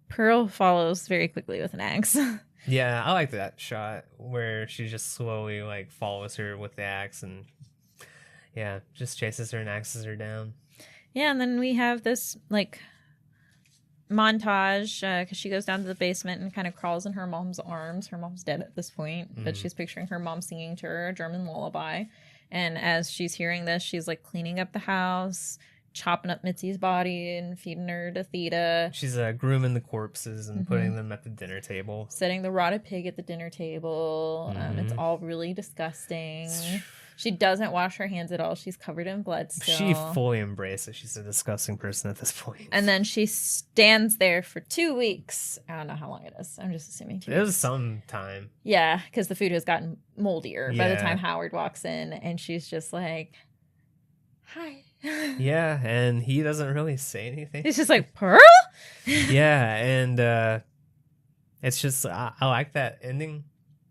Pearl follows very quickly with an axe. Yeah, I like that shot where she just slowly like follows her with the axe and just chases her and axes her down. Yeah, and then we have this like montage because she goes down to the basement and kind of crawls in her mom's arms. Her mom's dead at this point, but she's picturing her mom singing to her a German lullaby. And as she's hearing this, she's like cleaning up the house, chopping up Mitzi's body and feeding her to Theta, She's grooming the corpses and putting them at the dinner table. setting the rotted pig at the dinner table. It's all really disgusting. She doesn't wash her hands at all. She's covered in blood still. She fully embraced it. She's a disgusting person at this point. And then she stands there for 2 weeks. I don't know how long it is. I'm just assuming 2 it weeks. was some time. Yeah, because the food has gotten moldier by the Yeah. time Howard walks in. And she's just like, hi. Yeah, and he doesn't really say anything. He's just like, Pearl? Yeah, and it's just I like that ending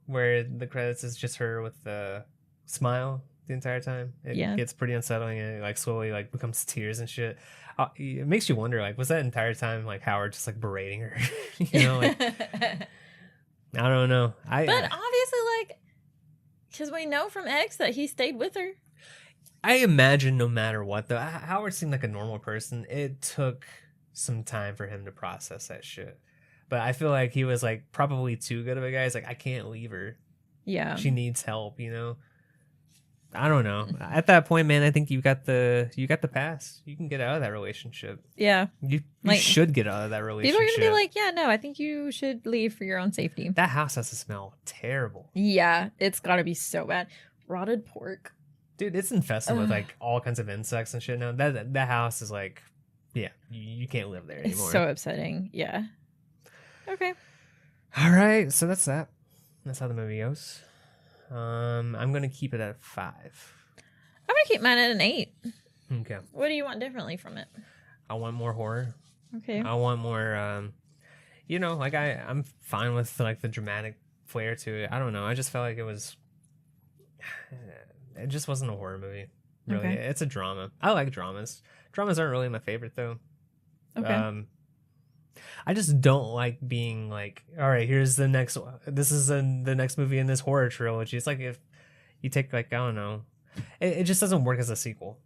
where the credits is just her with the smile the entire time. It Yeah. gets pretty unsettling and it like slowly like becomes tears and shit. It makes you wonder like was that entire time like Howard just like berating her? You know, like I don't know. But obviously, like, because we know from X that he stayed with her. I imagine no matter what though, Howard seemed like a normal person. It took some time for him to process that shit. But I feel like he was like probably too good of a guy. He's like, I can't leave her. Yeah. She needs help, you know? I don't know. At that point, man, I think you got the pass. You can get out of that relationship. Yeah. You Like, should get out of that relationship. People are going to be like, yeah, no, I think you should leave for your own safety. That house has to smell terrible. Yeah. It's got to be so bad. Rotted pork. Dude, it's infested with like all kinds of insects and shit now. That house is like, yeah, you can't live there anymore. It's so upsetting. Yeah. Okay. All right, so that's that. That's how the movie goes. I'm gonna keep it at 5. I'm going to keep mine at an 8. Okay. What do you want differently from it? I want more horror. Okay. I want more. You know, like I'm fine with like the dramatic flair to it. I don't know. I just felt like it was. It just wasn't a horror movie. Really, Okay. it's a drama. I like dramas. Dramas aren't really my favorite though. Okay. I just don't like being like, all right, here's the next. This is the next movie in this horror trilogy. It's like if you take like I don't know, it just doesn't work as a sequel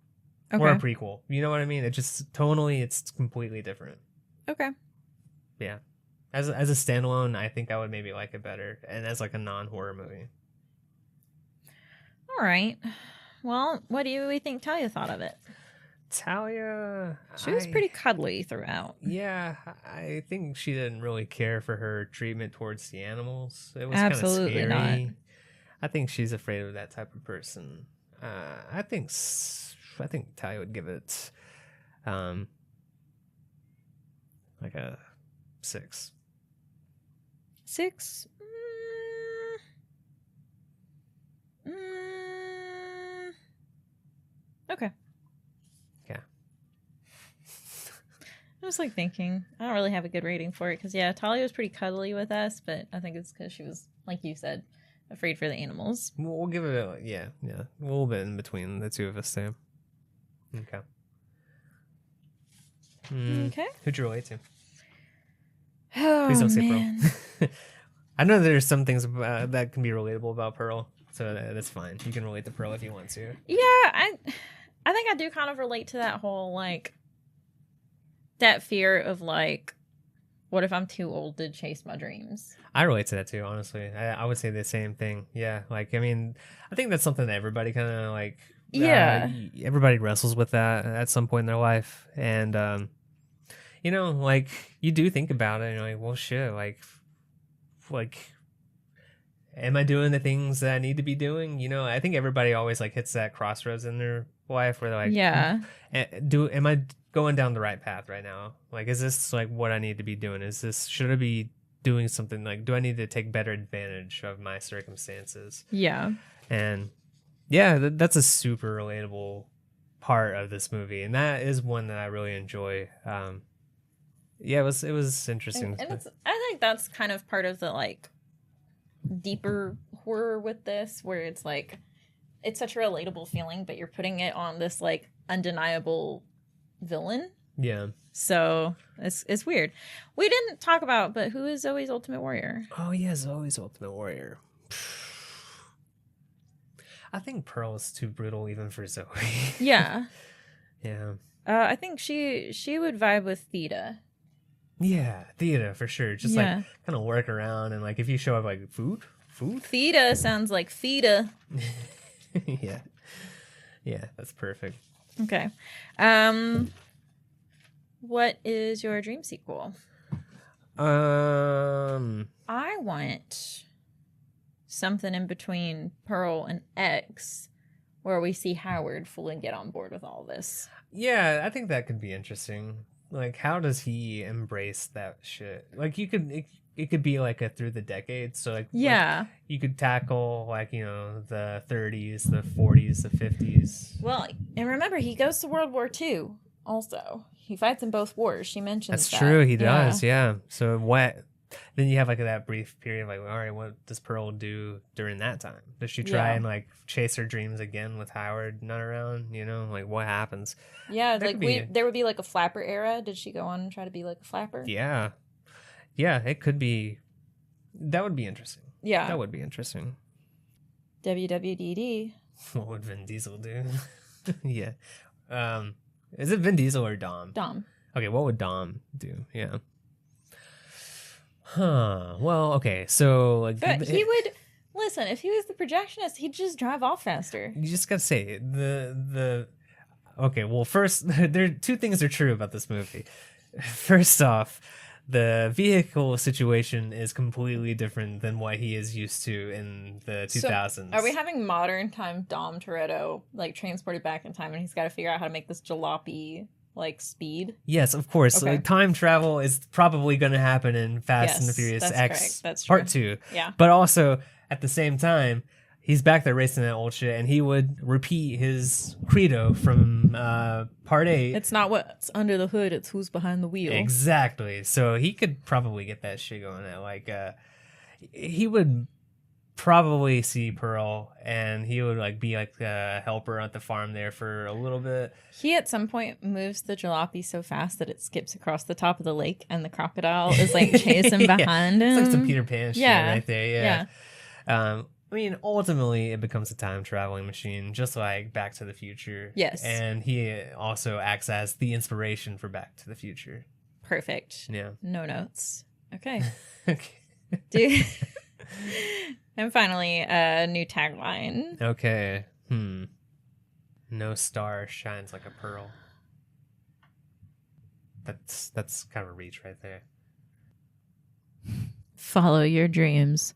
or a Okay. prequel. You know what I mean? It just tonally, it's completely different. Okay. Yeah, as a standalone, I think I would maybe like it better, and as like a non-horror movie. All right. Well, what do we think Talia thought of it? Talia, She was pretty cuddly throughout. Yeah, I think she didn't really care for her treatment towards the animals. It was kind of Absolutely scary. not. I think she's afraid of that type of person. I think Talia would give it, like a 6. 6. Okay. Yeah. I was like thinking, I don't really have a good rating for it because, yeah, Talia was pretty cuddly with us, but I think it's because she was, like you said, afraid for the animals. We'll give it a yeah, a little bit in between the two of us too. Okay. Okay. Who'd you relate to? Oh, Please don't say man. Pearl. I know there's some things that can be relatable about Pearl, so that's fine. You can relate to Pearl if you want to. Yeah, I think I do kind of relate to that whole, like, that fear of, like, what if I'm too old to chase my dreams? I relate to that too, honestly. I would say the same thing. Yeah, like, I mean, I think that's something that everybody kind of, like... Yeah. Everybody wrestles with that at some point in their life. And, you know, like, you do think about it, and you're like, well, shit, like, am I doing the things that I need to be doing? You know, I think everybody always, like, hits that crossroads in their life where they're like... Yeah. Am I going down the right path right now? Like, is this like what I need to be doing? Should I be doing something? Like, do I need to take better advantage of my circumstances? Yeah. And yeah, that's a super relatable part of this movie, and that is one that I really enjoy. Yeah, it was interesting. And I think that's kind of part of the, like, deeper horror with this, where it's like, it's such a relatable feeling, but you're putting it on this, like, undeniable villain. Yeah. So it's weird. We didn't talk about, but who is Zoe's Ultimate Warrior? Oh yeah, Zoe's Ultimate Warrior. I think Pearl is too brutal even for Zoe. Yeah. Yeah. I think she would vibe with Theta. Yeah, Theta for sure. Just Yeah. like kind of work around, and like if you show up like food. Theta sounds like Theta. Yeah. Yeah, that's perfect. Okay. What is your dream sequel? I want something in between Pearl and X where we see Howard fully get on board with all this. Yeah, I think that could be interesting. Like, how does he embrace that shit? Like, you could it could be like a through the decades. So like Yeah. you could tackle like, you know, the 30s, the 40s, the 50s. Well, and remember, he goes to World War II also. He fights in both wars. She mentions That's that. true. He does. Yeah. So what? Then you have like that brief period of like, all right, what does Pearl do during that time? Does she try Yeah. and like chase her dreams again with Howard not around? You know, like what happens? Yeah, That like could be- there would be like a flapper era. Did she go on and try to be like a flapper? Yeah. Yeah. It could be. That would be interesting. Yeah. That would be interesting. WWDD. What would Vin Diesel do? Yeah. Is it Vin Diesel or Dom? Dom. Okay, what would Dom do? Yeah. Huh. Well, okay. So like But he would listen, if he was the projectionist, he'd just drive off faster. you just gotta say the okay, well first there are two things are true about this movie. First off, the vehicle situation is completely different than what he is used to in the 2000s. Are we having modern time Dom Toretto like transported back in time and he's got to figure out how to make this jalopy like speed? Yes, of course. Okay. Like time travel is probably going to happen in Fast and the Yes, Furious that's X correct. That's Part true. 2. Yeah. But also at the same time, he's back there racing that old shit, and he would repeat his credo from Part 8. It's not what's under the hood, it's who's behind the wheel. Exactly. So he could probably get that shit going. Like, he would probably see Pearl, and he would like be like a helper at the farm there for a little bit. He at some point moves the jalopy so fast that it skips across the top of the lake and the crocodile is like chasing Yeah. behind him. It's like some Peter Pan shit Yeah. right there. Yeah. I mean, ultimately, it becomes a time traveling machine, just like Back to the Future. Yes. And he also acts as the inspiration for Back to the Future. Perfect. Yeah. No notes. Okay. Okay. Do and finally, a new tagline. Okay. No star shines like a pearl. That's kind of a reach right there. Follow your dreams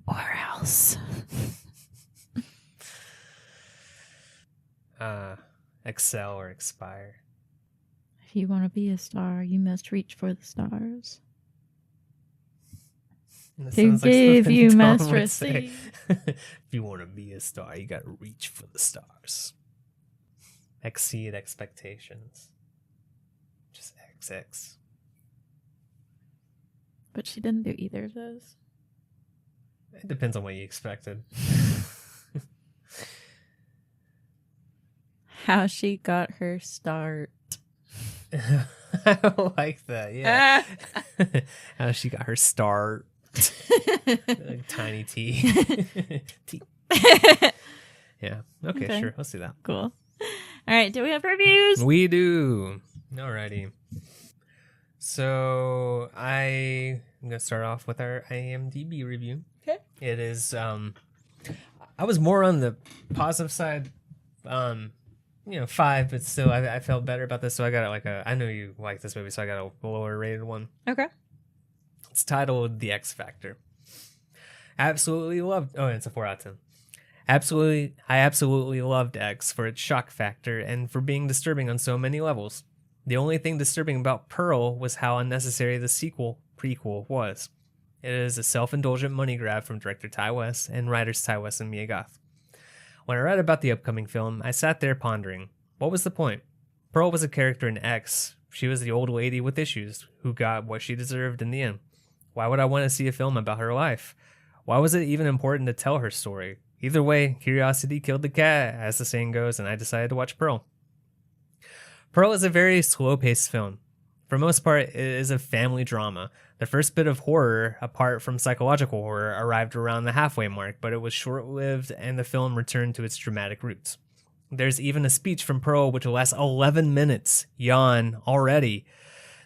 or else. Excel or expire. If you want to be a star, you must reach for the stars. That Who sounds like gave something you Tom must would say. receive. If you want to be a star, you got to reach for the stars. Exceed expectations. Just XX. But she didn't do either of those. It depends on what you expected. How she got her start. I like that. Yeah. How she got her start. Like tiny T. T. Yeah. Okay, sure. Let's do that. Cool. All right. Do we have reviews? We do. Alrighty. So I'm gonna start off with our IMDb review. Okay. It is I was more on the positive side. 5, but still I felt better about this, so I got I know you like this movie, so I got a lower rated one. Okay. It's titled The X Factor. Absolutely loved. Oh, it's a 4 out of 10. I absolutely loved X for its shock factor and for being disturbing on so many levels. The only thing disturbing about Pearl was how unnecessary the prequel was. It is a self-indulgent money grab from director Ty West and writers Ty West and Mia Goth. When I read about the upcoming film, I sat there pondering, what was the point? Pearl was a character in X. She was the old lady with issues who got what she deserved in the end. Why would I want to see a film about her life? Why was it even important to tell her story? Either way, curiosity killed the cat, as the saying goes, and I decided to watch Pearl. Pearl is a very slow-paced film. For the most part, it is a family drama. The first bit of horror, apart from psychological horror, arrived around the halfway mark, but it was short-lived and the film returned to its dramatic roots. There's even a speech from Pearl which lasts 11 minutes. Yawn already.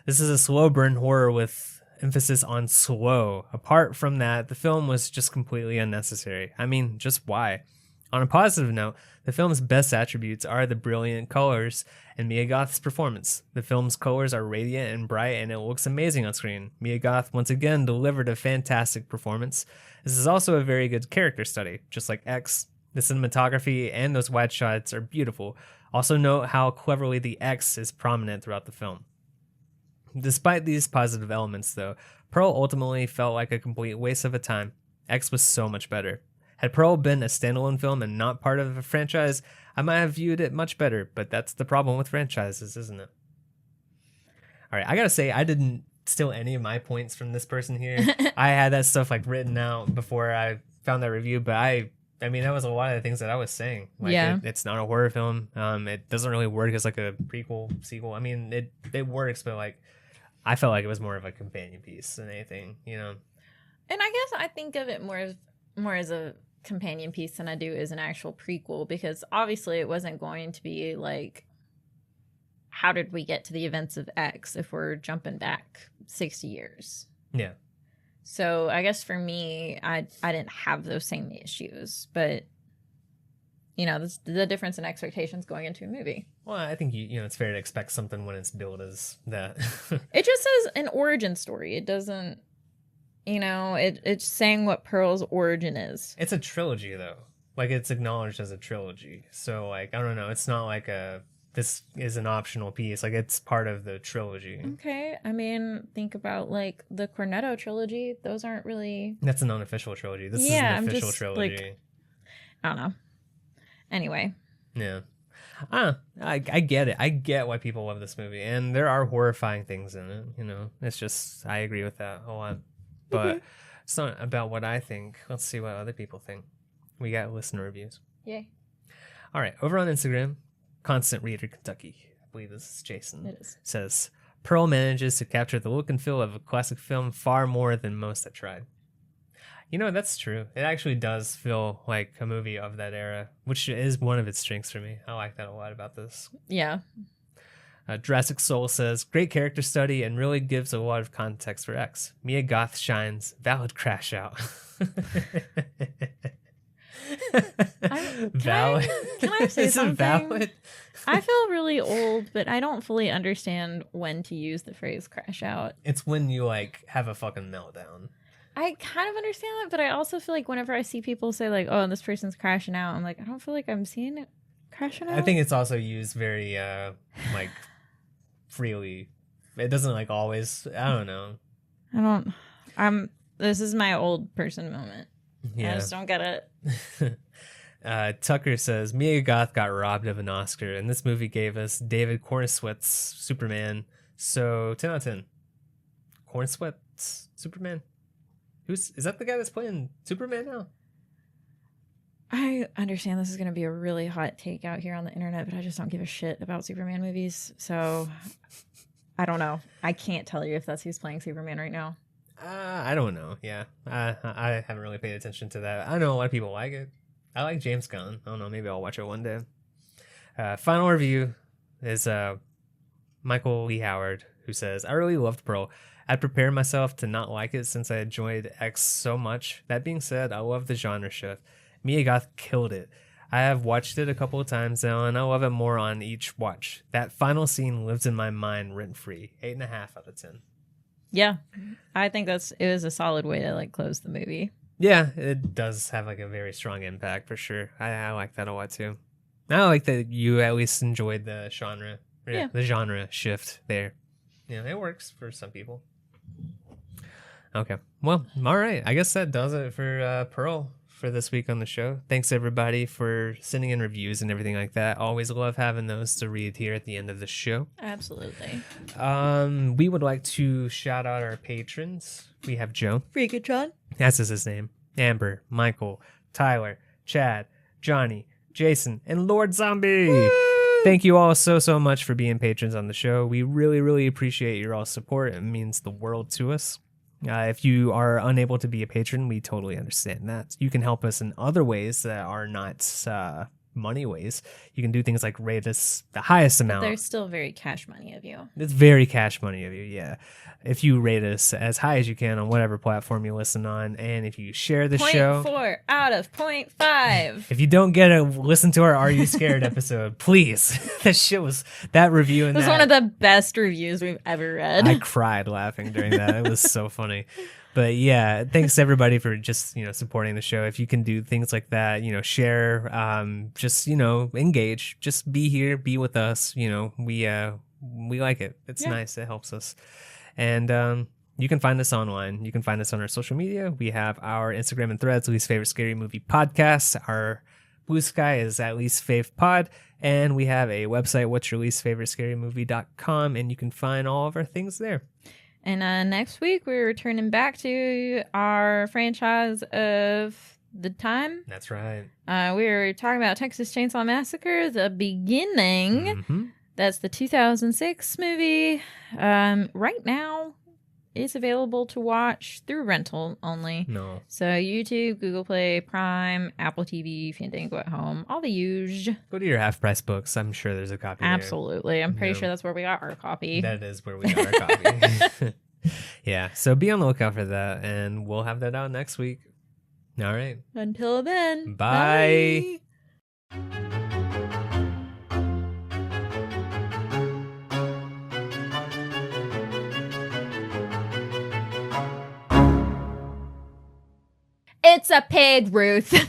This is a slow burn horror with emphasis on slow. Apart from that, the film was just completely unnecessary. I mean, just why? On a positive note, the film's best attributes are the brilliant colors and Mia Goth's performance. The film's colors are radiant and bright, and it looks amazing on screen. Mia Goth once again delivered a fantastic performance. This is also a very good character study, just like X. The cinematography and those wide shots are beautiful. Also note how cleverly the X is prominent throughout the film. Despite these positive elements, though, Pearl ultimately felt like a complete waste of a time. X was so much better. Had Pearl been a standalone film and not part of a franchise, I might have viewed it much better, but that's the problem with franchises, isn't it? All right, I gotta say, I didn't steal any of my points from this person here. I had that stuff like written out before I found that review, but I mean, that was a lot of the things that I was saying. Like, Yeah. it's not a horror film. It doesn't really work as like a prequel, sequel. I mean, it works, but like, I felt like it was more of a companion piece than anything, you know? And I guess I think of it more as a companion piece than I do as an actual prequel, because obviously it wasn't going to be like, how did we get to the events of X if we're jumping back 60 years? Yeah. So I guess for me, I didn't have those same issues, but you know, the difference in expectations going into a movie. Well, I think you know it's fair to expect something when it's billed as that. It just says an origin story. It doesn't, you know, it's saying what Pearl's origin is. It's a trilogy though. Like it's acknowledged as a trilogy. So like I don't know, it's not like this is an optional piece. Like it's part of the trilogy. Okay, I mean, think about like the Cornetto trilogy. Those aren't really. That's an unofficial trilogy. This is Yeah, an I'm official just, trilogy. like- I don't know. Anyway, Yeah. I get it. I get why people love this movie. And there are horrifying things in it, you know. It's just I agree with that a lot. But it's not about what I think. Let's see what other people think. We got listener reviews. yay, All right, over on Instagram, Constant Reader Kentucky, I believe this is Jason, it is. says Pearl manages to capture the look and feel of a classic film far more than most that tried. You know, that's true. It actually does feel like a movie of that era, which is one of its strengths for me. I like that a lot about this. Yeah, Jurassic Soul says, great character study and really gives a lot of context for X. Mia Goth shines, valid crash out. Valid. Can I say Is it something? valid? I feel really old, but I don't fully understand when to use the phrase crash out. It's when you like have a fucking meltdown. I kind of understand that, but I also feel like whenever I see people say like, "Oh, this person's crashing out," I'm like, I don't feel like I'm seeing it crashing out. I think it's also used very like freely. It doesn't like always. I don't know. I don't. This is my old person moment. I Yeah. just don't get it. Tucker says Mia Goth got robbed of an Oscar, and this movie gave us David Cornsweet's Superman. So 10 out of 10. Cornsweet's Superman. Is that the guy that's playing Superman now? I understand this is going to be a really hot take out here on the internet, but I just don't give a shit about Superman movies. So I don't know. I can't tell you if that's who's playing Superman right now. I don't know. Yeah, I haven't really paid attention to that. I know a lot of people like it. I like James Gunn. I don't know. Maybe I'll watch it one day. Final review is Michael Lee Howard, who says, I really loved Pearl. I'd prepared myself to not like it since I enjoyed X so much. That being said, I love the genre shift. Mia Goth killed it. I have watched it a couple of times now, and I love it more on each watch. That final scene lives in my mind rent-free. 8.5 out of 10. Yeah, I think it was a solid way to like close the movie. Yeah, it does have like a very strong impact for sure. I like that a lot too. I like that you at least enjoyed the genre. Yeah. The genre shift there. Yeah, it works for some people. Okay. Well, all right. I guess that does it for Pearl for this week on the show. Thanks everybody for sending in reviews and everything like that. Always love having those to read here at the end of the show. Absolutely. We would like to shout out our patrons. We have Joe. Freaking John. That's his name. Amber, Michael, Tyler, Chad, Johnny, Jason, and Lord Zombie. Woo! Thank you all so much for being patrons on the show. We really appreciate your all support. It means the world to us. If you are unable to be a patron, we totally understand that. You can help us in other ways that are not money ways. You can do things like rate us the highest amount. There's still very cash money of you. It's very cash money of you, yeah. If you rate us as high as you can on whatever platform you listen on, and if you share the show. 0.4 out of 0.5. If you don't get to listen to our Are You Scared episode, please. That review and It was one of the best reviews we've ever read. I cried laughing during that. It was so funny. But yeah, thanks everybody for just, supporting the show. If you can do things like that, share, just, engage, just be here, be with us. We like it. It's nice. It helps us. And you can find us online. You can find us on our social media. We have our Instagram and Threads, Least Favorite Scary Movie Podcast. Our Blue Sky is at Least Fave Pod. And we have a website, what's your least favorite scary movie.com, and you can find all of our things there. And next week, we're returning back to our franchise of The Time. That's right. We're talking about Texas Chainsaw Massacre, the beginning. Mm-hmm. That's the 2006 movie. Right now, it's available to watch through rental only. No. So YouTube, Google Play, Prime, Apple TV, Fandango at Home, all the usual. Go to your half-price books. I'm sure there's a copy there. Absolutely. I'm pretty Yeah. sure that's where we got our copy. That is where we got our copy. Yeah, so be on the lookout for that, and we'll have that out next week. All right. Until then. Bye. It's a pig, Ruth.